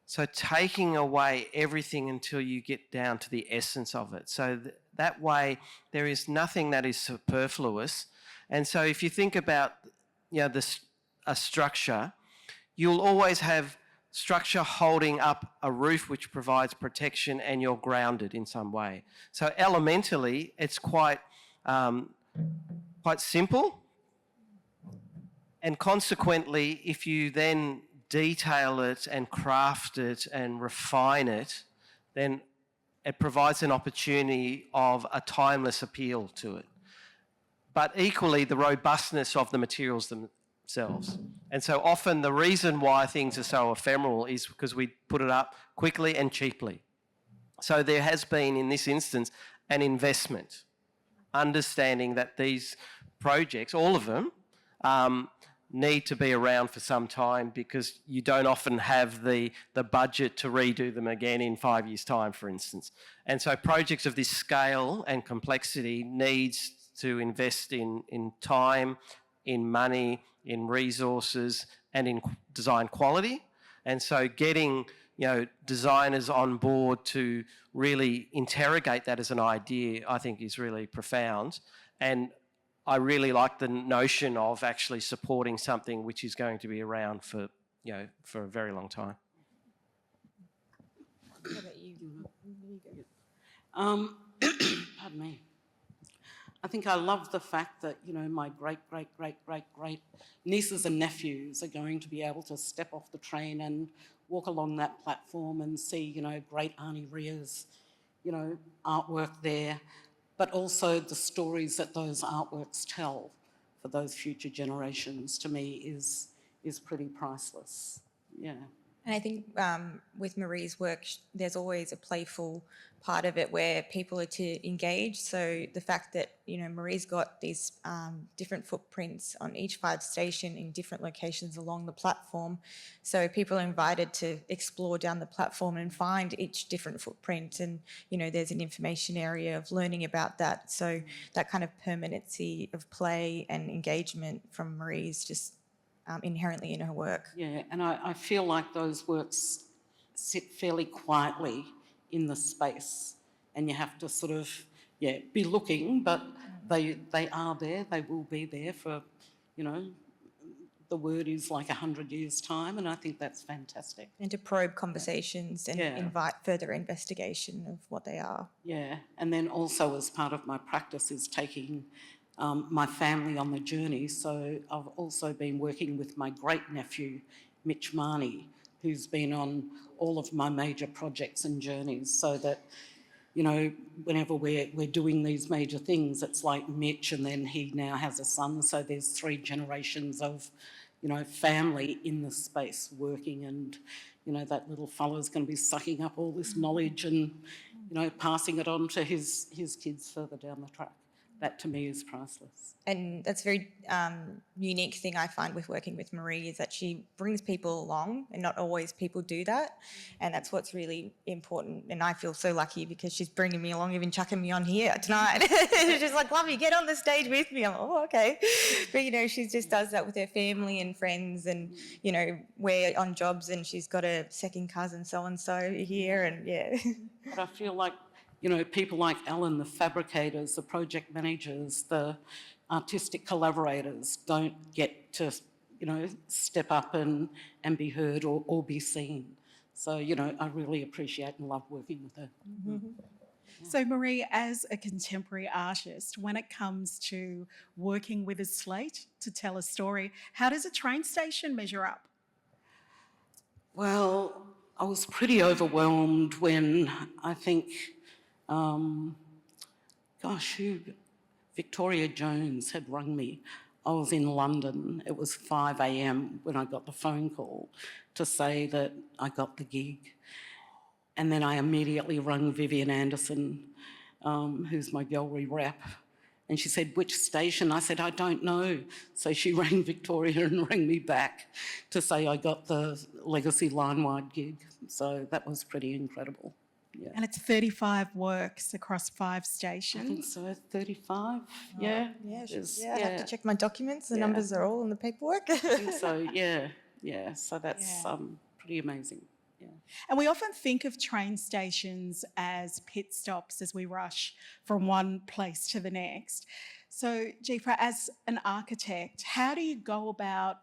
So taking away everything until you get down to the essence of it. So that way there is nothing that is superfluous. And so if you think about, you know, a structure, you'll always have structure holding up a roof which provides protection, and you're grounded in some way. So elementally, it's quite simple, and consequently, if you then detail it and craft it and refine it, then it provides an opportunity of a timeless appeal to it. But equally, the robustness of the materials themselves. And so often the reason why things are so ephemeral is because we put it up quickly and cheaply. So there has been, in this instance, an investment, understanding that these projects, all of them, need to be around for some time, because you don't often have the budget to redo them again in 5 years' time, for instance. And so projects of this scale and complexity needs to invest in time, in money, in resources, and in design quality. And so getting, you know, designers on board to really interrogate that as an idea, I think is really profound. And I really like the notion of actually supporting something which is going to be around for, you know, for a very long time. How about you? Pardon me. I think I love the fact that, you know, my great nieces and nephews are going to be able to step off the train and walk along that platform and see, you know, great Auntie Ria's, you know, artwork there, but also the stories that those artworks tell for those future generations, to me, is pretty priceless. Yeah. And I think with Maree's work, there's always a playful part of it where people are to engage. So the fact that, you know, Maree's got these different footprints on each 5 station in different locations along the platform. So people are invited to explore down the platform and find each different footprint. And, you know, there's an information area of learning about that. So that kind of permanency of play and engagement from Maree's just inherently in her work. Yeah, and I feel like those works sit fairly quietly in the space, and you have to sort of, yeah, be looking, but they are there, they will be there for, you know, the word is like 100 years' time, and I think that's fantastic. And to probe conversations and Yeah. invite further investigation of what they are. Yeah, and then also as part of my practice is taking my family on the journey. So I've also been working with my great-nephew, Mitch Marnie, who's been on all of my major projects and journeys, so that, you know, whenever we're doing these major things, it's like Mitch, and then he now has a son, so there's 3 generations of, you know, family in the space working, and, you know, that little fellow's going to be sucking up all this knowledge and, you know, passing it on to his kids further down the track. That to me is priceless. And that's a very unique thing I find with working with Maree, is that she brings people along, and not always people do that. And that's what's really important. And I feel so lucky because she's bringing me along, even chucking me on here tonight. She's just like, Lovey, get on the stage with me. I'm like, oh, okay. But, you know, she just does that with her family and friends, and, you know, we're on jobs and she's got a second cousin so-and-so here, and yeah. But I feel like, you know, people like Alan, the fabricators, the project managers, the artistic collaborators don't get to, you know, step up and be heard or be seen. So, you know, I really appreciate and love working with her. Mm-hmm. So Maree, as a contemporary artist, when it comes to working with a slate to tell a story, how does a train station measure up? Well, I was pretty overwhelmed when I think, Victoria Jones had rung me. I was in London. It was 5 a.m. when I got the phone call to say that I got the gig. And then I immediately rang Vivian Anderson, who's my gallery rep. And she said, which station? I said, I don't know. So she rang Victoria and rang me back to say I got the Legacy Line-wide gig. So that was pretty incredible. Yeah. And it's 35 works across 5 I think stations. so, 35, yeah. Yeah, There's- I have to check my documents. The numbers are all in the paperwork. I think so, yeah. So that's Yeah. pretty amazing. Yeah. And we often think of train stations as pit stops as we rush from one place to the next. So, Jefa, as an architect, how do you go about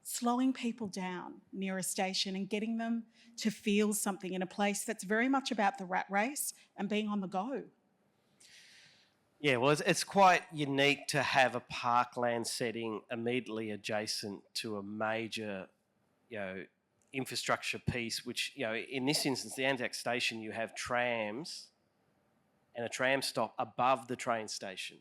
slowing people down near a station and getting them to feel something in a place that's very much about the rat race and being on the go? Yeah, well, it's quite unique to have a parkland setting immediately adjacent to a major, you know, infrastructure piece, which, you know, in this instance, the Anzac Station, you have trams and a tram stop above the train station.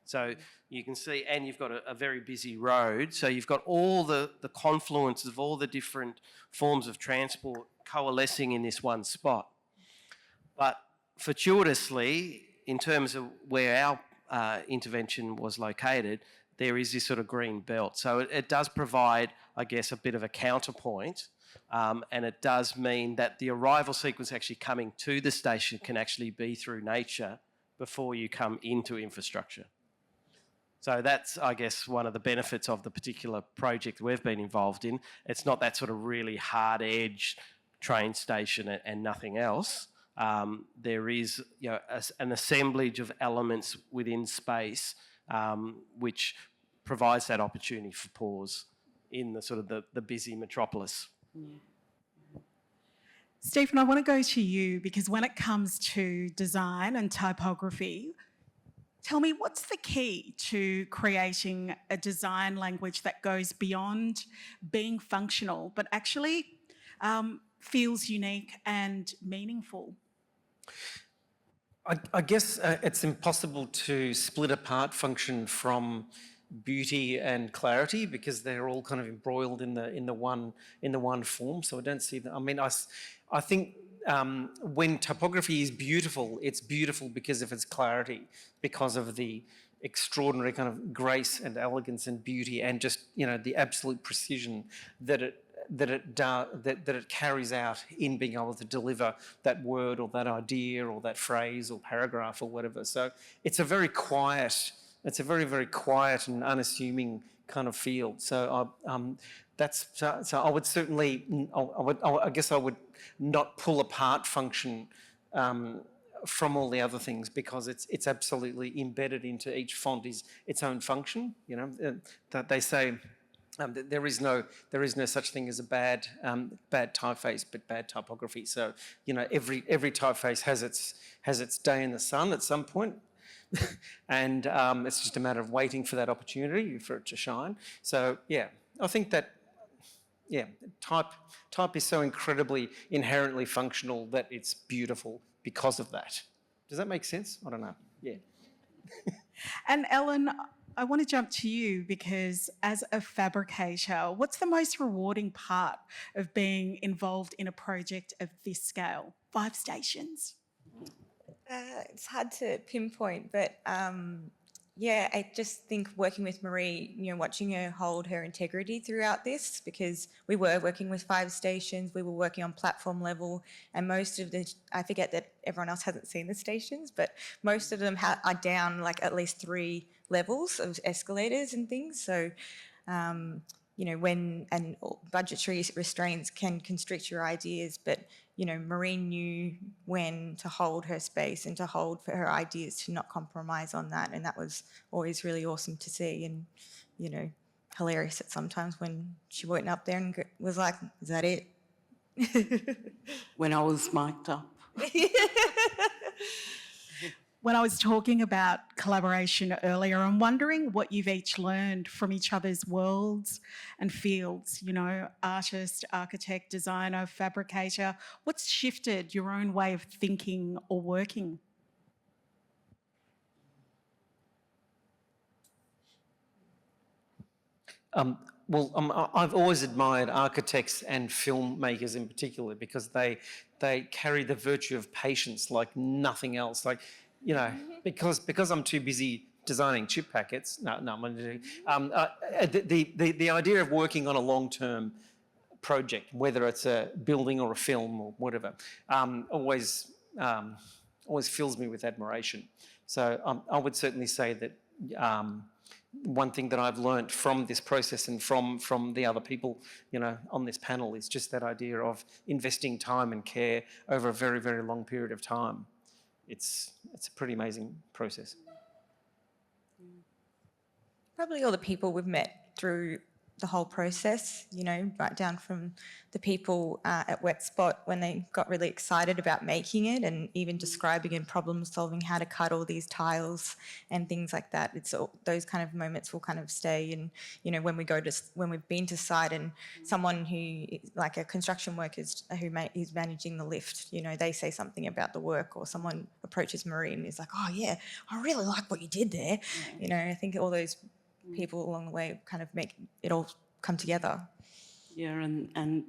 So you can see, and you've got a very busy road, so you've got all the confluence of all the different forms of transport coalescing in this one spot. But fortuitously, in terms of where our intervention was located, there is this sort of green belt. So it does provide, I guess, a bit of a counterpoint, and it does mean that the arrival sequence actually coming to the station can actually be through nature before you come into infrastructure. So that's, I guess, one of the benefits of the particular project we've been involved in. It's not that sort of really hard-edge train station and nothing else. There is, you know, an assemblage of elements within space which provides that opportunity for pause in the sort of the busy metropolis. Stephen, I want to go to you, because when it comes to design and typography, tell me, what's the key to creating a design language that goes beyond being functional but actually feels unique and meaningful? I guess it's impossible to split apart function from beauty and clarity, because they're all kind of embroiled in the one form. So I don't see that. I mean, I think when typography is beautiful, it's beautiful because of its clarity, because of the extraordinary kind of grace and elegance and beauty, and just, you know, the absolute precision that it carries out in being able to deliver that word or that idea or that phrase or paragraph or whatever. So it's a very very quiet and unassuming kind of field. So so I would certainly, I guess I would not pull apart function from all the other things, because it's absolutely embedded into each font is its own function. You know, that they say There is no such thing as a bad typeface, but bad typography. So every typeface has its day in the sun at some point, and it's just a matter of waiting for that opportunity for it to shine. So yeah, I think that type is so incredibly inherently functional that it's beautiful because of that. Does that make sense? I don't know. Yeah. And Ellen, I want to jump to you because as a fabricator, what's the most rewarding part of being involved in a project of this scale? 5 stations. It's hard to pinpoint, but I just think working with Maree, watching her hold her integrity throughout this, because we were working with 5 stations, we were working on platform level, and most of I forget that everyone else hasn't seen the stations, but most of them are down like at least 3 levels of escalators and things. So, and budgetary restraints can constrict your ideas, but Maree knew when to hold her space and to hold for her ideas to not compromise on that, and that was always really awesome to see, and hilarious at sometimes when she went up there and was like, "Is that it?" When I was mic'd up. When I was talking about collaboration earlier, I'm wondering what you've each learned from each other's worlds and fields, artist, architect, designer, fabricator. What's shifted your own way of thinking or working? I've always admired architects and filmmakers in particular because they carry the virtue of patience like nothing else. Like, because I'm too busy designing chip packets. No, I'm going to do. The idea of working on a long-term project, whether it's a building or a film or whatever, always fills me with admiration. So I would certainly say that one thing that I've learnt from this process and from the other people, on this panel is just that idea of investing time and care over a very, very long period of time. It's a pretty amazing process. Probably all the people we've met through the whole process, right down from the people at Wet Spot when they got really excited about making it and even describing and problem solving how to cut all these tiles and things like that. It's all, those kind of moments will kind of stay. And, when we've been to site and someone who, like a construction worker who's managing the lift, they say something about the work, or someone approaches Maree and is like, "Oh yeah, I really like what you did there." I think all those people along the way kind of make it all come together. Yeah, and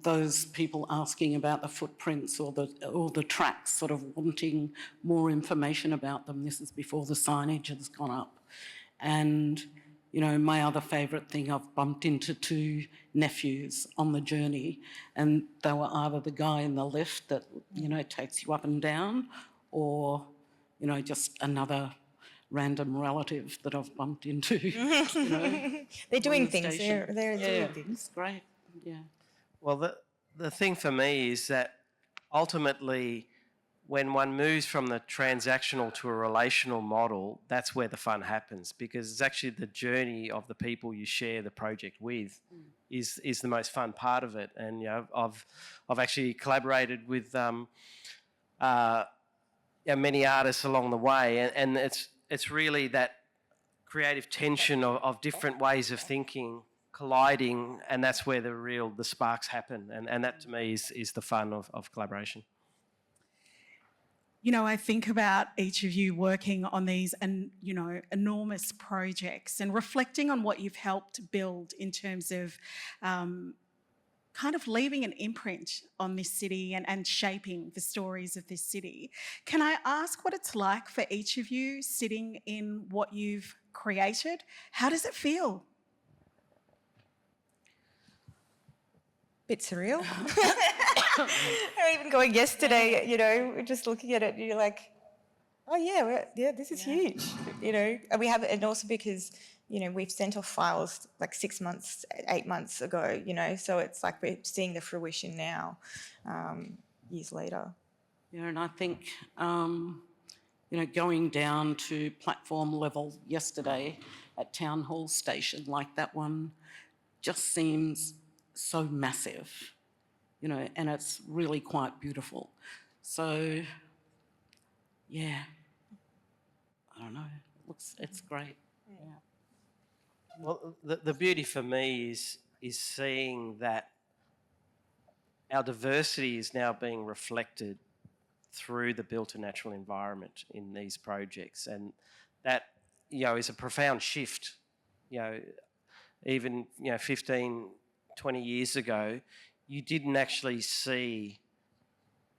those people asking about the footprints or the tracks, sort of wanting more information about them. This is before the signage has gone up. And, my other favourite thing, I've bumped into 2 nephews on the journey, and they were either the guy in the lift that, takes you up and down, or, just another random relative that I've bumped into. They're doing the things. station. They're doing things. It's great. Yeah. Well, the thing for me is that ultimately, when one moves from the transactional to a relational model, that's where the fun happens, because it's actually the journey of the people you share the project with is the most fun part of it. And I've actually collaborated with many artists along the way, and it's really that creative tension of different ways of thinking colliding, and that's where the sparks happen, and that to me is the fun of collaboration. I think about each of you working on these enormous projects and reflecting on what you've helped build in terms of kind of leaving an imprint on this city and shaping the stories of this city. Can I ask what it's like for each of you sitting in what you've created? How does it feel? Bit surreal. Or even going yesterday, just looking at it, you're like, "Oh yeah, this is huge," And we have, and also because we've sent off files like 6 months, 8 months ago, so it's like we're seeing the fruition now, years later. Yeah, and I think, going down to platform level yesterday at Town Hall Station, like that one, just seems so massive, you know, and it's really quite beautiful. So, yeah, I don't know, it's great. Yeah. Well, the beauty for me is seeing that our diversity is now being reflected through the built and natural environment in these projects, and that, you know, is a profound shift. You know, even, you know, 15, 20 years ago, you didn't actually see,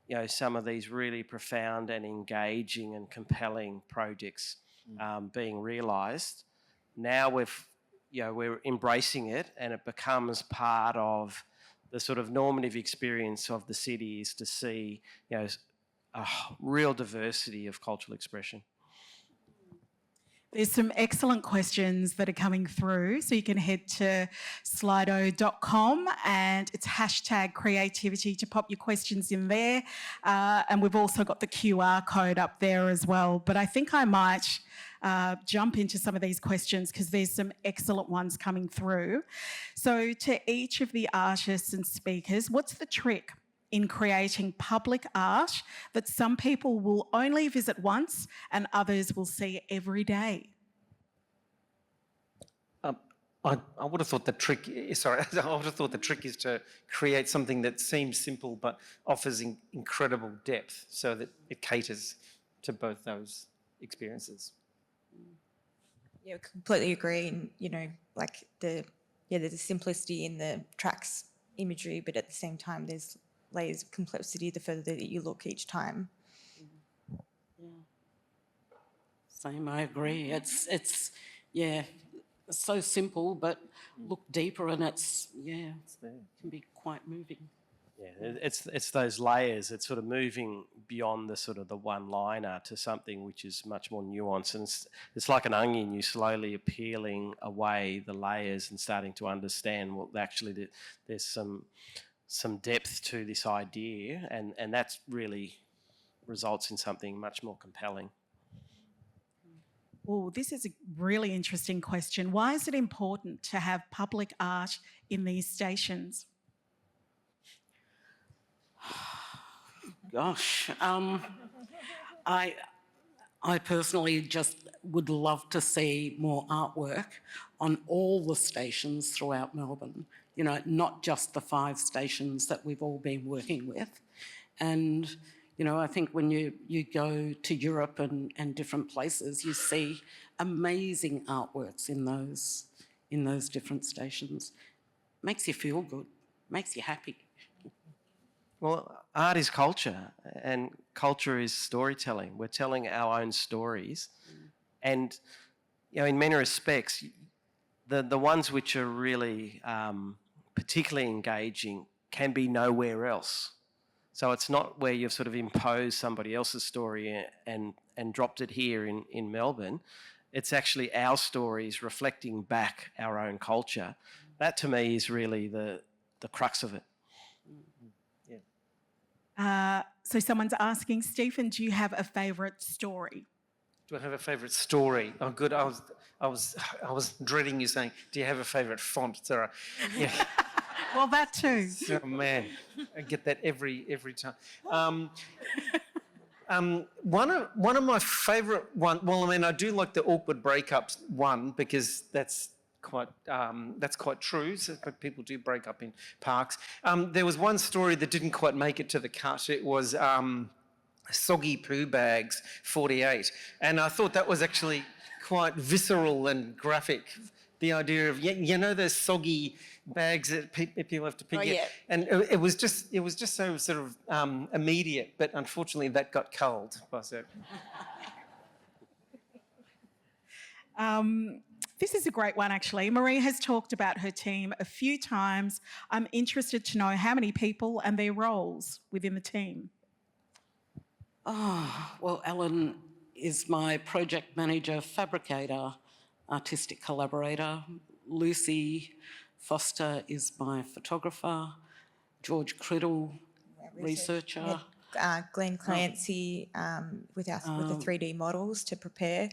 you know, some of these really profound and engaging and compelling projects being realised. Now we're embracing it, and it becomes part of the sort of normative experience of the city, is to see, you know, a real diversity of cultural expression. There's some excellent questions that are coming through, so you can head to slido.com and it's #creativity to pop your questions in there. And we've also got the QR code up there as well. But I think I might jump into some of these questions because there's some excellent ones coming through. So to each of the artists and speakers, what's the trick in creating public art that some people will only visit once and others will see every day? I would have thought the trick, sorry, I would have thought the trick is to create something that seems simple but offers incredible depth so that it caters to both those experiences. Yeah, completely agree. And, you know, like there's a simplicity in the tracks imagery, but at the same time, there's layers of complexity the further that you look each time. Yeah. Same, I agree. It's so simple, but look deeper and it's there. Can be quite moving. Yeah, it's those layers. It's sort of moving beyond the sort of the one-liner to something which is much more nuanced, and it's like an onion. You slowly peeling away the layers and starting to understand, well, actually there's some depth to this idea, and that really results in something much more compelling. Oh, this is a really interesting question. Why is it important to have public art in these stations? Gosh, I personally just would love to see more artwork on all the stations throughout Melbourne, you know, not just the 5 stations that we've all been working with. And, you know, I think when you go to Europe and different places, you see amazing artworks in those different stations. Makes you feel good, makes you happy. Well, art is culture, and culture is storytelling. We're telling our own stories, and, you know, in many respects, the ones which are really particularly engaging can be nowhere else. So it's not where you've sort of imposed somebody else's story and dropped it here in Melbourne. It's actually our stories reflecting back our own culture. That, to me, is really the crux of it. So someone's asking, Stephen, do you have a favourite story? Do I have a favourite story? Oh, good. I was dreading you saying, do you have a favourite font, Sarah? Yeah. Well, that too. Oh man, I get that every time. One of my favourite well, I mean, I do like the awkward breakups one because that's quite true. So people do break up in parks. There was one story that didn't quite make it to the cut. It was Soggy Poo Bags 48, and I thought that was actually quite visceral and graphic. The idea of, you know, those soggy bags that people have to pick. Yeah. And it was just so sort of immediate, but unfortunately that got culled by so. This is a great one, actually. Maree has talked about her team a few times. I'm interested to know how many people and their roles within the team. Oh, well, Ellen is my project manager, fabricator, artistic collaborator. Lucy Foster is my photographer. George Criddle, researcher. Glenn Clancy with the 3D models to prepare.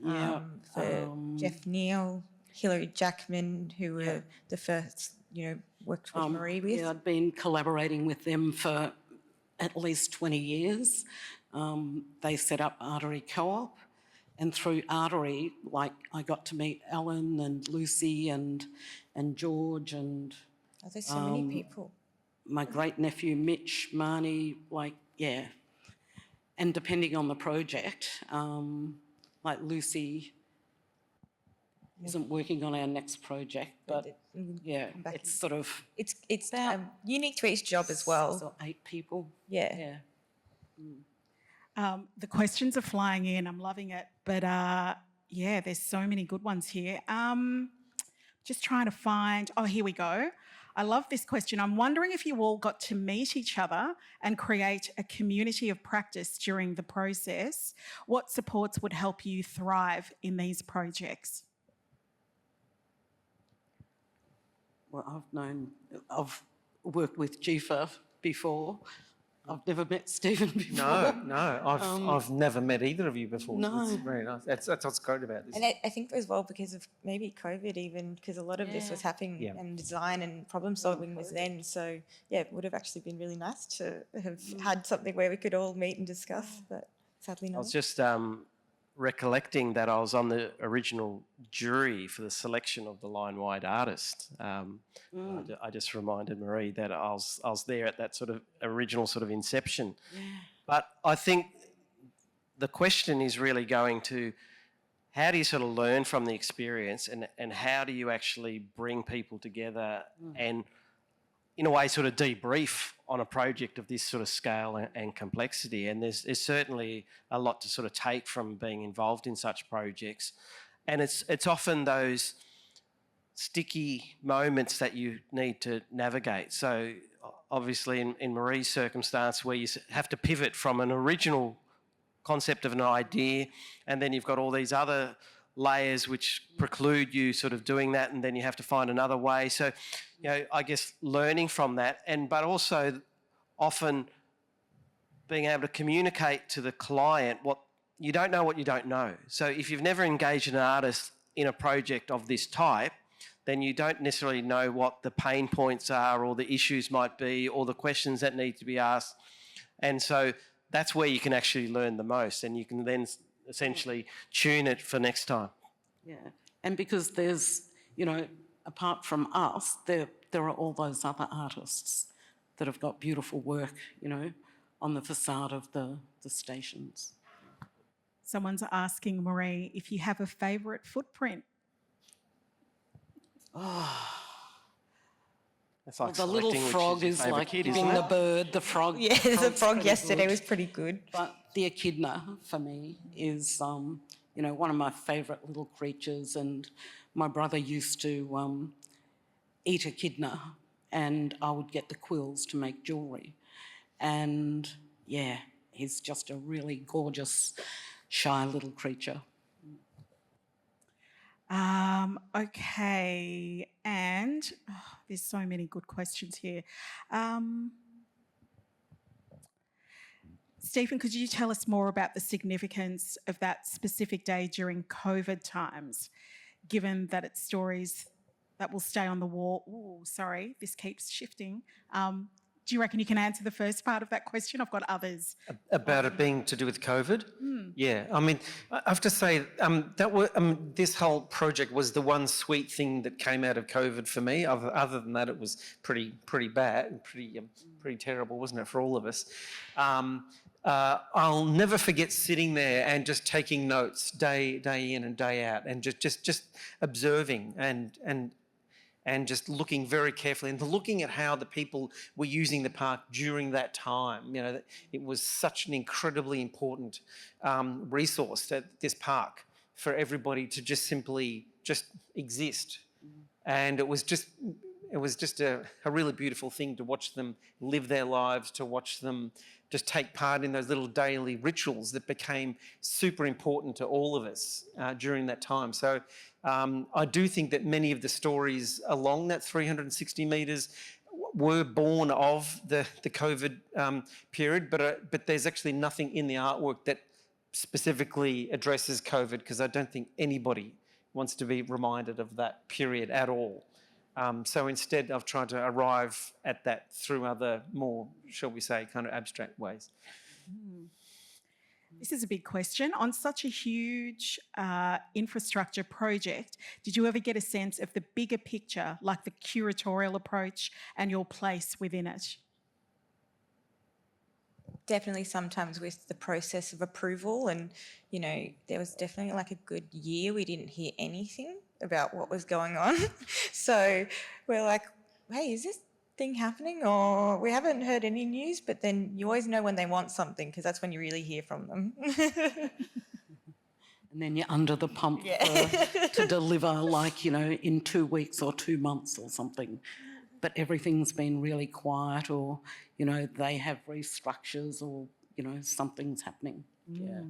For Jeff Neal, Hilary Jackman, who were the first, worked with Maree with. Yeah, I'd been collaborating with them for at least 20 years. They set up Artery Co-op, and through Artery, I got to meet Alan and Lucy and George and Oh, there's so many people. my great nephew Mitch, Marnie, and depending on the project, Lucy isn't working on our next project, but it's sort of It's unique to each job as well. 6 or 8 people. Yeah. The questions are flying in. I'm loving it. But there's so many good ones here. Just trying to find, here we go. I love this question. I'm wondering if you all got to meet each other and create a community of practice during the process. What supports would help you thrive in these projects? Well, I've worked with Jefa before. I've never met Stephen before. No, I've never met either of you before. No. So it's very nice. That's what's great about this. And I think as well because of maybe COVID even, because a lot of this was happening and design and problem solving was then. So, it would have actually been really nice to have had something where we could all meet and discuss, but sadly I not. was just recollecting that I was on the original jury for the selection of the line-wide artist. I just reminded Maree that I was there at that sort of original sort of inception. Yeah. But I think the question is really going to how do you sort of learn from the experience and how do you actually bring people together and in a way sort of debrief on a project of this sort of scale and complexity. And there's certainly a lot to sort of take from being involved in such projects. And it's often those sticky moments that you need to navigate. So obviously in Maree's circumstance where you have to pivot from an original concept of an idea and then you've got all these other layers which preclude you sort of doing that and then you have to find another way. So, I guess learning from that but also often being able to communicate to the client what you don't know. So if you've never engaged an artist in a project of this type, then you don't necessarily know what the pain points are or the issues might be or the questions that need to be asked. And so that's where you can actually learn the most and you can then essentially tune it for next time. Yeah, and because there's, apart from us, there are all those other artists that have got beautiful work, on the facade of the stations. Someone's asking Maree if you have a favourite footprint. It's like The little selecting which frog your is favourite like kid, giving isn't the it? bird, the frog. Yeah, the frog's frog pretty yesterday good. was pretty good. But the echidna, for me, is, one of my favourite little creatures. And my brother used to eat echidna and I would get the quills to make jewellery. And, he's just a really gorgeous, shy little creature. Okay, and there's so many good questions here. Stephen, could you tell us more about the significance of that specific day during COVID times, given that it's stories that will stay on the wall? Ooh, sorry, this keeps shifting. Do you reckon you can answer the first part of that question? I've got others. About it being to do with COVID? Yeah, I mean, I have to say this whole project was the one sweet thing that came out of COVID for me. Other than that, it was pretty bad, pretty terrible, wasn't it, for all of us? I'll never forget sitting there and just taking notes day in and day out, and just observing and just looking very carefully and looking at how the people were using the park during that time. It was such an incredibly important resource at this park for everybody to just simply exist. And it was just a really beautiful thing to watch them live their lives, to watch them just take part in those little daily rituals that became super important to all of us during that time. So I do think that many of the stories along that 360 metres were born of the COVID period, but there's actually nothing in the artwork that specifically addresses COVID, because I don't think anybody wants to be reminded of that period at all. So instead, I've tried to arrive at that through other more, shall we say, kind of abstract ways. This is a big question. On such a huge infrastructure project, did you ever get a sense of the bigger picture, like the curatorial approach and your place within it? Definitely sometimes with the process of approval, and, you know, there was definitely like a good year we didn't hear anything about what was going on. So we're like, hey, is this thing happening? Or we haven't heard any news, but then you always know when they want something, because that's when you really hear from them. And then you're under the pump to deliver, like, you know, in 2 weeks or 2 months or something. But everything's been really quiet, or, you know, they have restructures, or, you know, something's happening. Yeah.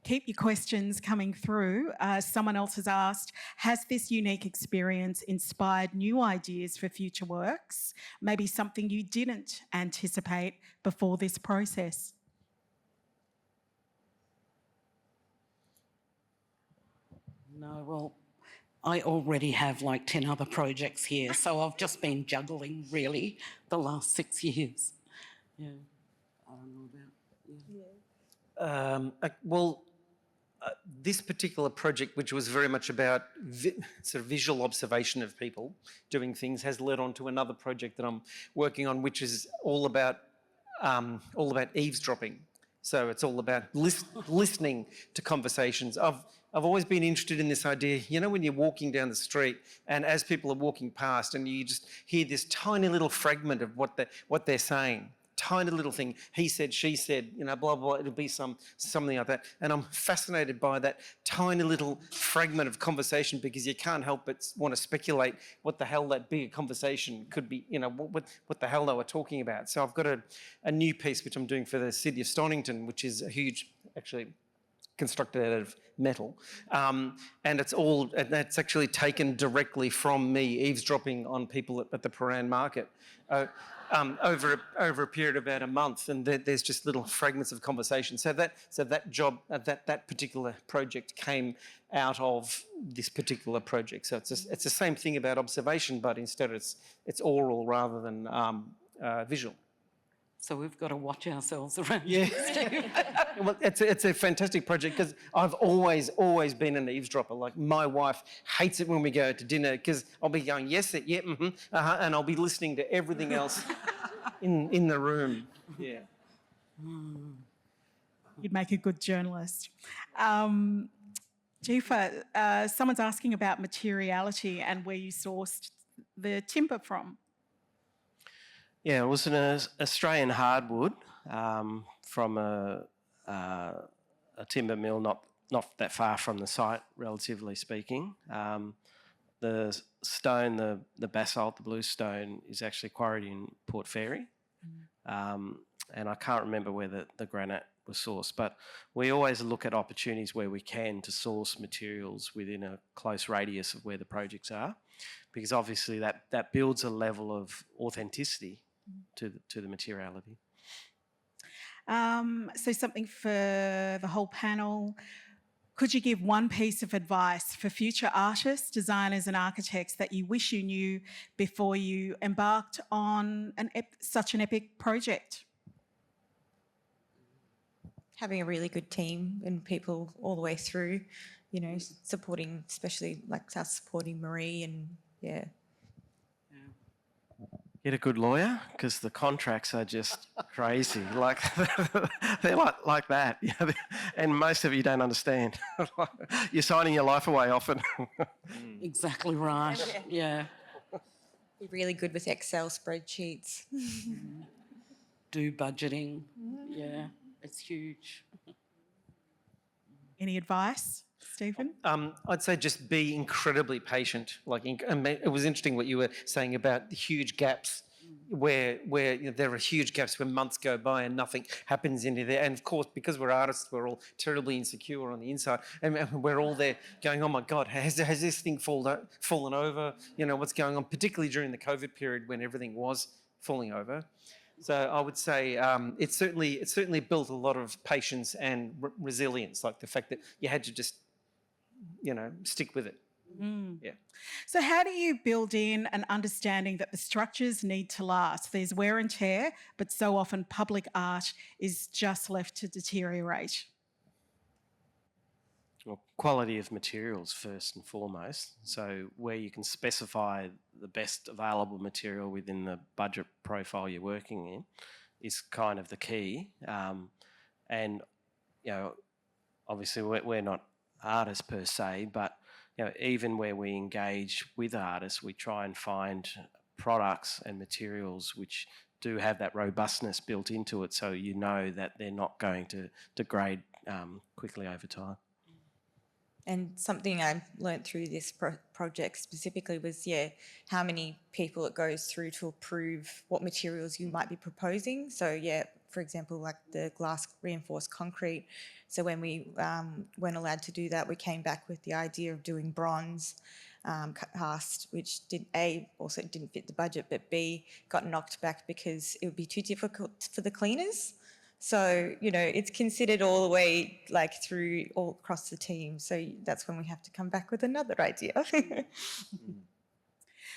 Keep your questions coming through. Someone else has asked, has this unique experience inspired new ideas for future works? Maybe something you didn't anticipate before this process? No, well, I already have like 10 other projects here, so I've just been juggling, really, the last 6 years. Yeah, I don't know about... This particular project, which was very much about sort of visual observation of people doing things, has led on to another project that I'm working on, which is all about eavesdropping. So it's all about listening to conversations. I've always been interested in this idea, you know, when you're walking down the street and as people are walking past and you just hear this tiny little fragment of what they're saying. Tiny little thing, he said, she said, you know, blah, blah, it'll be something like that. And I'm fascinated by that tiny little fragment of conversation, because you can't help but want to speculate what the hell that bigger conversation could be, you know, what the hell they were talking about. So I've got a new piece which I'm doing for the City of Stonington, which is a huge, actually constructed out of metal. And it's actually taken directly from me eavesdropping on people at the Paran market. Over a period of about a month, and there's just little fragments of conversation. So that job, that particular project came out of this particular project. So it's the same thing about observation, but instead it's oral rather than visual. So we've got to watch ourselves around. Yeah. Well, it's a fantastic project, because I've always been an eavesdropper. Like, my wife hates it when we go to dinner, because I'll be going, yes, yeah, and I'll be listening to everything else in the room. Yeah. You'd make a good journalist. Jefa, someone's asking about materiality and where you sourced the timber from. Yeah, it was an Australian hardwood from a timber mill not that far from the site, relatively speaking. The stone, the basalt, the bluestone, is actually quarried in Port Fairy. And I can't remember where the granite was sourced, but we always look at opportunities where we can to source materials within a close radius of where the projects are, because obviously that builds a level of authenticity to the materiality. So something for the whole panel. Could you give one piece of advice for future artists, designers and architects that you wish you knew before you embarked on such an epic project? Having a really good team and people all the way through, you know, supporting, especially like us supporting Maree, and yeah. Get a good lawyer, because the contracts are just crazy. Like, they're like that. Yeah, and most of you don't understand. You're signing your life away often. Exactly right. Yeah. Be really good with Excel spreadsheets. Do budgeting. Yeah, it's huge. Any advice, Stephen? I'd say just be incredibly patient. Like, it was interesting what you were saying about the huge gaps where there are huge gaps where months go by and nothing happens into there. And of course, because we're artists, we're all terribly insecure on the inside, and we're all there going, "Oh my God, has this thing fallen over? You know, what's going on?" Particularly during the COVID period when everything was falling over. So I would say it certainly built a lot of patience and resilience, like the fact that you had to just, stick with it. Yeah. So how do you build in an understanding that the structures need to last? There's wear and tear, but so often public art is just left to deteriorate. Well, quality of materials first and foremost. So where you can specify the best available material within the budget profile you're working in is kind of the key. And, obviously we're not artists per se, but even where we engage with artists, we try and find products and materials which do have that robustness built into it, so you know that they're not going to degrade quickly over time. And something I learnt through this project specifically was, how many people it goes through to approve what materials you might be proposing. So, for example, like the glass reinforced concrete. So when we weren't allowed to do that, we came back with the idea of doing bronze cast, which also didn't fit the budget, but B, got knocked back because it would be too difficult for the cleaners. So, it's considered all the way through all across the team. So that's when we have to come back with another idea.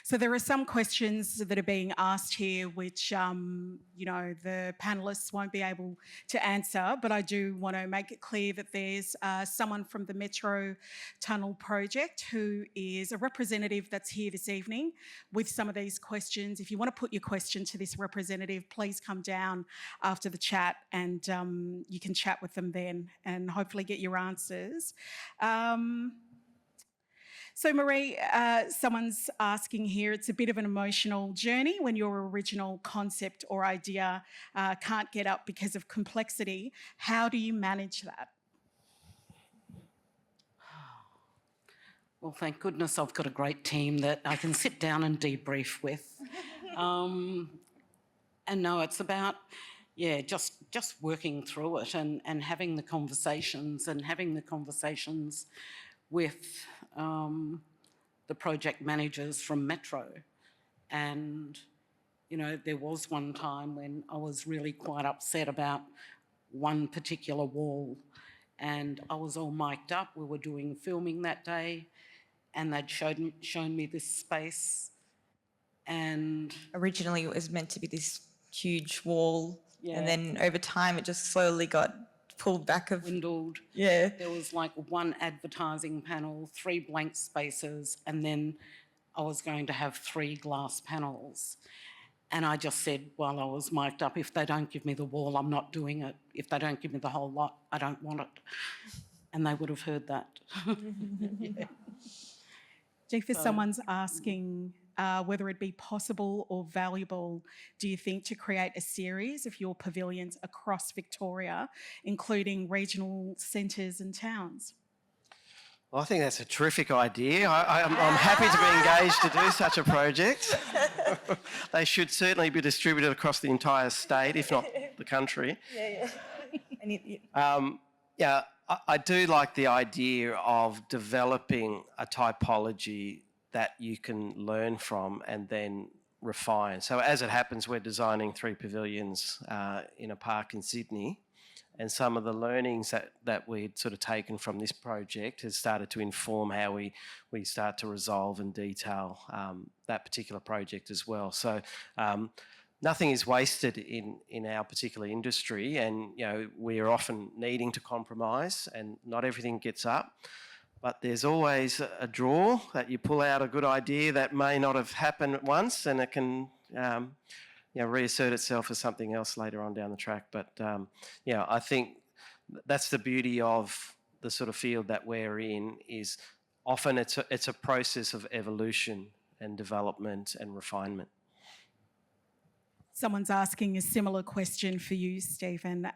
So there are some questions that are being asked here which, the panellists won't be able to answer, but I do want to make it clear that there's someone from the Metro Tunnel project who is a representative that's here this evening with some of these questions. If you want to put your question to this representative, please come down after the chat and you can chat with them then and hopefully get your answers. So Maree, someone's asking here, it's a bit of an emotional journey when your original concept or idea can't get up because of complexity. How do you manage that? Well, thank goodness I've got a great team that I can sit down and debrief with. And no, it's about, just working through it and having the conversations with the project managers from Metro. And, there was one time when I was really quite upset about one particular wall, and I was all mic'd up. We were doing filming that day, and they'd shown me this space. And originally it was meant to be this huge wall, Yeah. and then over time it just slowly got pulled back. Dwindled. Yeah. There was one advertising panel, 3 blank spaces, and then I was going to have 3 glass panels. And I just said, while I was mic'd up, if they don't give me the wall, I'm not doing it. If they don't give me the whole lot, I don't want it. And they would have heard that. Jefa, someone's asking whether it'd be possible or valuable, do you think, to create a series of your pavilions across Victoria, including regional centres and towns? Well, I think that's a terrific idea. I'm happy to be engaged to do such a project. They should certainly be distributed across the entire state, if not the country. I do like the idea of developing a typology that you can learn from and then refine. So as it happens, we're designing 3 pavilions in a park in Sydney, and some of the learnings that we'd sort of taken from this project has started to inform how we start to resolve and detail that particular project as well. So nothing is wasted in our particular industry, and we're often needing to compromise, and not everything gets up. But there's always a drawer that you pull out a good idea that may not have happened at once, and it can reassert itself as something else later on down the track. But I think that's the beauty of the sort of field that we're in, is often it's a process of evolution and development and refinement. Someone's asking a similar question for you, Stephen,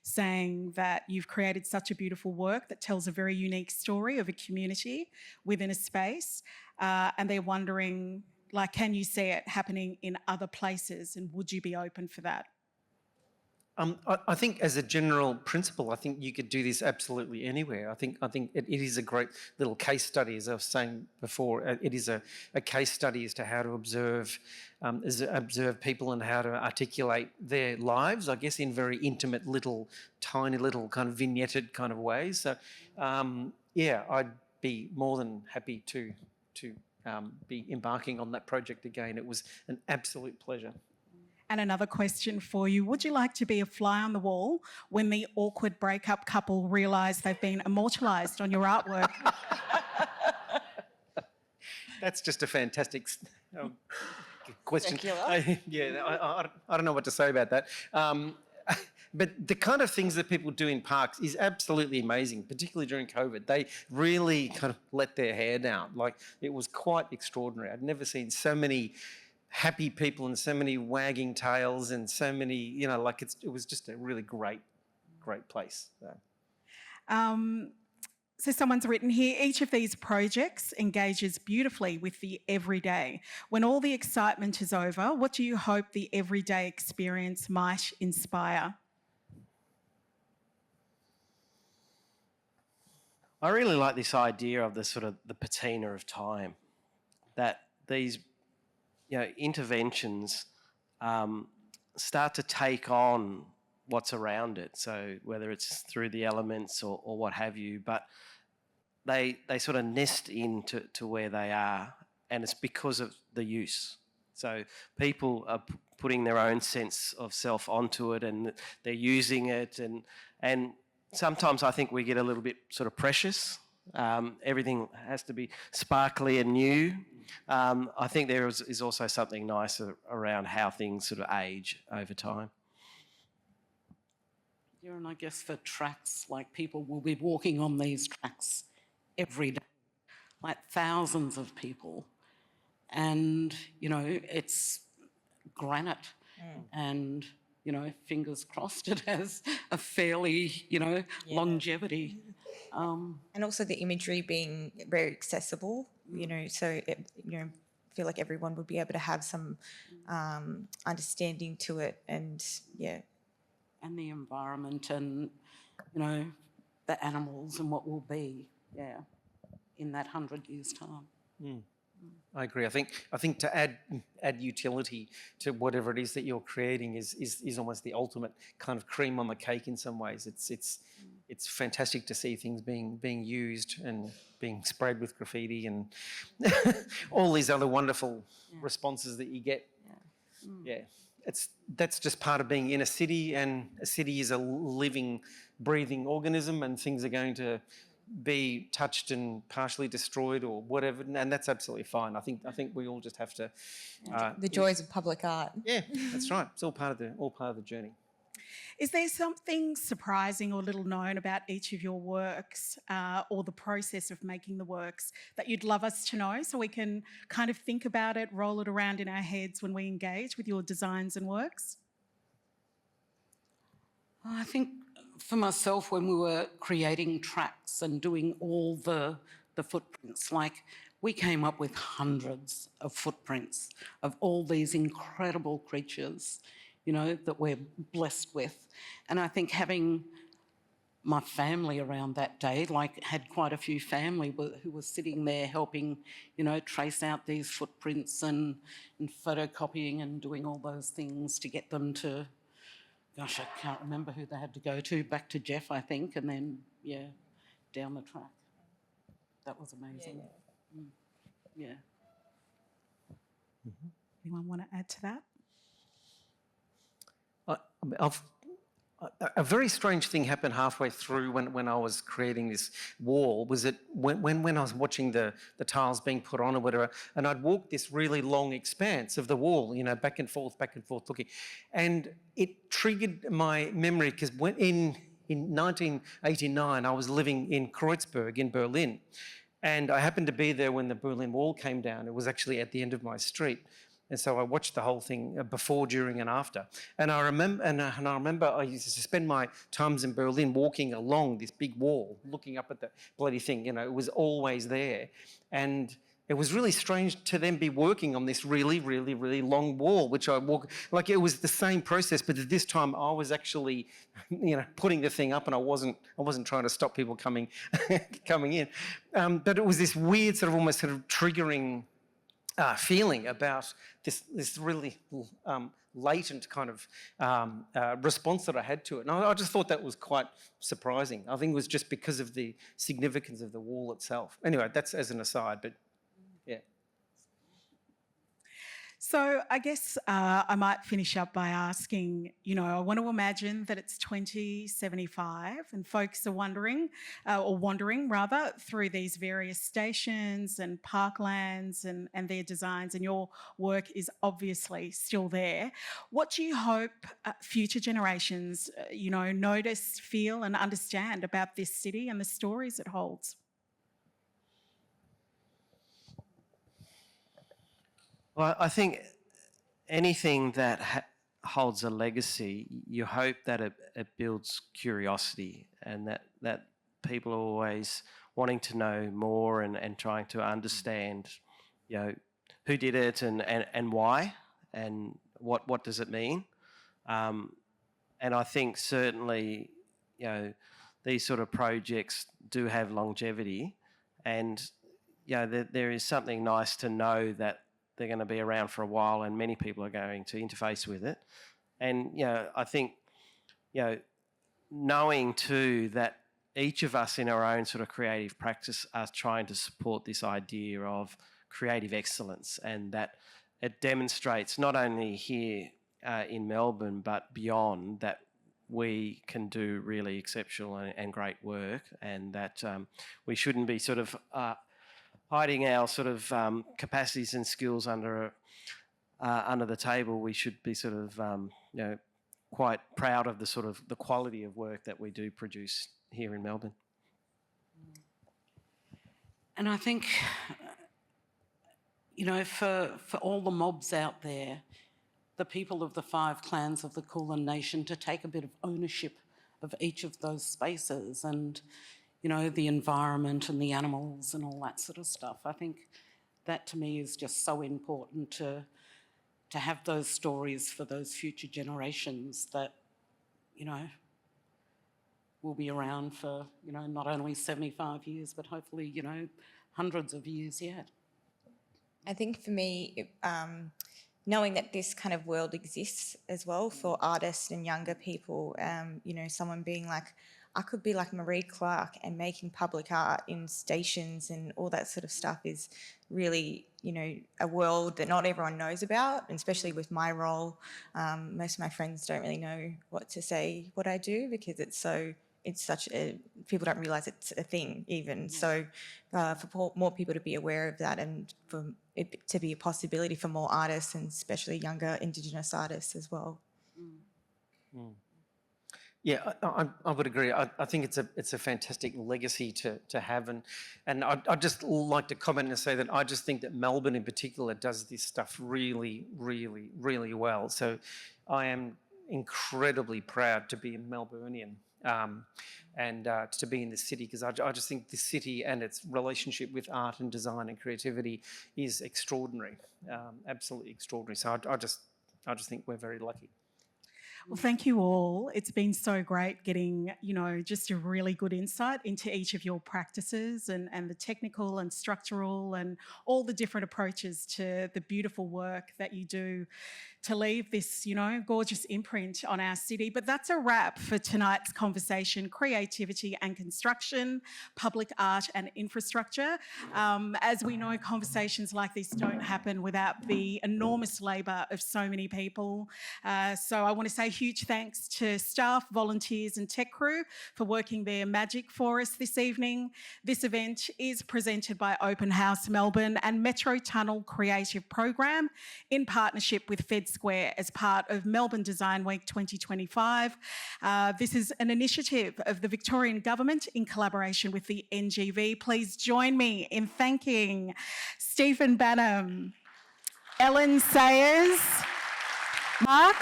saying that you've created such a beautiful work that tells a very unique story of a community within a space, and they're wondering, can you see it happening in other places, and would you be open for that? I think as a general principle, I think you could do this absolutely anywhere. I think it is a great little case study, as I was saying before. It is a case study as to how to observe people and how to articulate their lives, I guess, in very intimate tiny little kind of vignetted kind of ways. So, yeah, I'd be more than happy to be embarking on that project again. It was an absolute pleasure. And another question for you. Would you like to be a fly on the wall when the awkward breakup couple realise they've been immortalised on your artwork? That's just a fantastic question. Yeah, I don't know what to say about that. But the kind of things that people do in parks is absolutely amazing, particularly during COVID. They really kind of let their hair down. Like, it was quite extraordinary. I'd never seen so many happy people and so many wagging tails and so many, you know, like it was just a really great place. So someone's written here, each of these projects engages beautifully with the everyday. When all the excitement is over, what do you hope the everyday experience might inspire? I really like this idea of the sort of the patina of time, that these interventions start to take on what's around it. So whether it's through the elements or what have you, but they sort of nest into where they are, and it's because of the use. So people are putting their own sense of self onto it, and they're using it, and sometimes I think we get a little bit sort of precious. Everything has to be sparkly and new. I think there is also something nice around how things sort of age over time. Yeah, and I guess for tracks, like, people will be walking on these tracks every day, like thousands of people. And, it's granite and, fingers crossed it has a fairly, longevity. And also the imagery being very accessible, so I feel like everyone would be able to have some understanding to it, and And the environment and, the animals and what will be, in that 100 years' time. I agree. I think to add utility to whatever it is that you're creating is almost the ultimate kind of cream on the cake in some ways. It's fantastic to see things being used and being sprayed with graffiti and all these other wonderful responses that you get. That's just part of being in a city, and a city is a living, breathing organism, and things are going to be touched and partially destroyed or whatever, and that's absolutely fine. I think we all just have to the joys of public art. Yeah, that's right. It's all part of the journey. Is there something surprising or little known about each of your works, or the process of making the works, that you'd love us to know, so we can kind of think about it, roll it around in our heads when we engage with your designs and works? I think for myself, when we were creating tracks and doing all the footprints, like, we came up with hundreds of footprints of all these incredible creatures, that we're blessed with. And I think having my family around that day, had quite a few family who were sitting there helping, trace out these footprints and photocopying and doing all those things to get them to, gosh, I can't remember who they had to go to, back to Jeff, I think, and then, down the track. That was amazing. Yeah. Anyone want to add to that? A very strange thing happened halfway through when I was creating this wall. Was that when I was watching the tiles being put on or whatever, and I'd walk this really long expanse of the wall, back and forth looking, and it triggered my memory, because in 1989 I was living in Kreuzberg in Berlin, and I happened to be there when the Berlin Wall came down. It was actually at the end of my street. And so I watched the whole thing before, during, and after. And I remember I used to spend my times in Berlin walking along this big wall, looking up at the bloody thing. It was always there. And it was really strange to then be working on this really, really, really long wall, which I walk, like it was the same process, but at this time I was actually, putting the thing up, and I wasn't trying to stop people coming in. But it was this weird almost triggering feeling about this really latent kind of response that I had to it. And I just thought that was quite surprising. I think it was just because of the significance of the wall itself. Anyway, that's as an aside, but yeah. So I guess I might finish up by asking, I want to imagine that it's 2075 and folks are wandering through these various stations and parklands and their designs, and your work is obviously still there. What do you hope future generations, notice, feel and understand about this city and the stories it holds? Well, I think anything that holds a legacy, you hope that it builds curiosity, and that people are always wanting to know more and trying to understand, who did it and why, and what does it mean. And I think certainly, these sort of projects do have longevity, and there is something nice to know that they're going to be around for a while and many people are going to interface with it. And, I think, knowing too that each of us in our own sort of creative practice are trying to support this idea of creative excellence, and that it demonstrates not only here in Melbourne but beyond that we can do really exceptional and great work, and that we shouldn't be sort of hiding our sort of capacities and skills under the table. We should be sort of, quite proud of the quality of work that we do produce here in Melbourne. And I think, for all the mobs out there, the people of the 5 clans of the Kulin Nation to take a bit of ownership of each of those spaces and, the environment and the animals and all that sort of stuff. I think that to me is just so important to have those stories for those future generations that, will be around for, not only 75 years, but hopefully, hundreds of years yet. I think for me, knowing that this kind of world exists as well for artists and younger people, someone being like, I could be like Maree Clarke and making public art in stations and all that sort of stuff is really, a world that not everyone knows about, and especially with my role. Most of my friends don't really know what to say what I do because people don't realise it's a thing even. So for more people to be aware of that, and for it to be a possibility for more artists, and especially younger Indigenous artists as well. Mm. Yeah, I would agree. I think it's a fantastic legacy to have, and I'd just like to comment and say that I just think that Melbourne in particular does this stuff really, really, really well. So I am incredibly proud to be a Melburnian and to be in this city, because I just think this city and its relationship with art and design and creativity is extraordinary, absolutely extraordinary. So I just think we're very lucky. Well, thank you all. It's been so great getting, just a really good insight into each of your practices and the technical and structural and all the different approaches to the beautiful work that you do to leave this, gorgeous imprint on our city. But that's a wrap for tonight's conversation: creativity and construction, public art and infrastructure. As we know, conversations like this don't happen without the enormous labour of so many people. So I want to say huge thanks to staff, volunteers and tech crew for working their magic for us this evening. This event is presented by Open House Melbourne and Metro Tunnel Creative Program in partnership with Fed Square as part of Melbourne Design Week 2025. This is an initiative of the Victorian Government in collaboration with the NGV. Please join me in thanking Stephen Banham, Ellen Sayers, Mark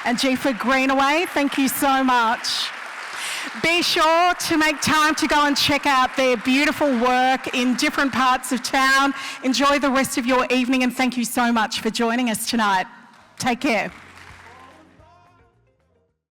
and Jefa Greenaway. Thank you so much. Be sure to make time to go and check out their beautiful work in different parts of town. Enjoy the rest of your evening, and thank you so much for joining us tonight. Take care.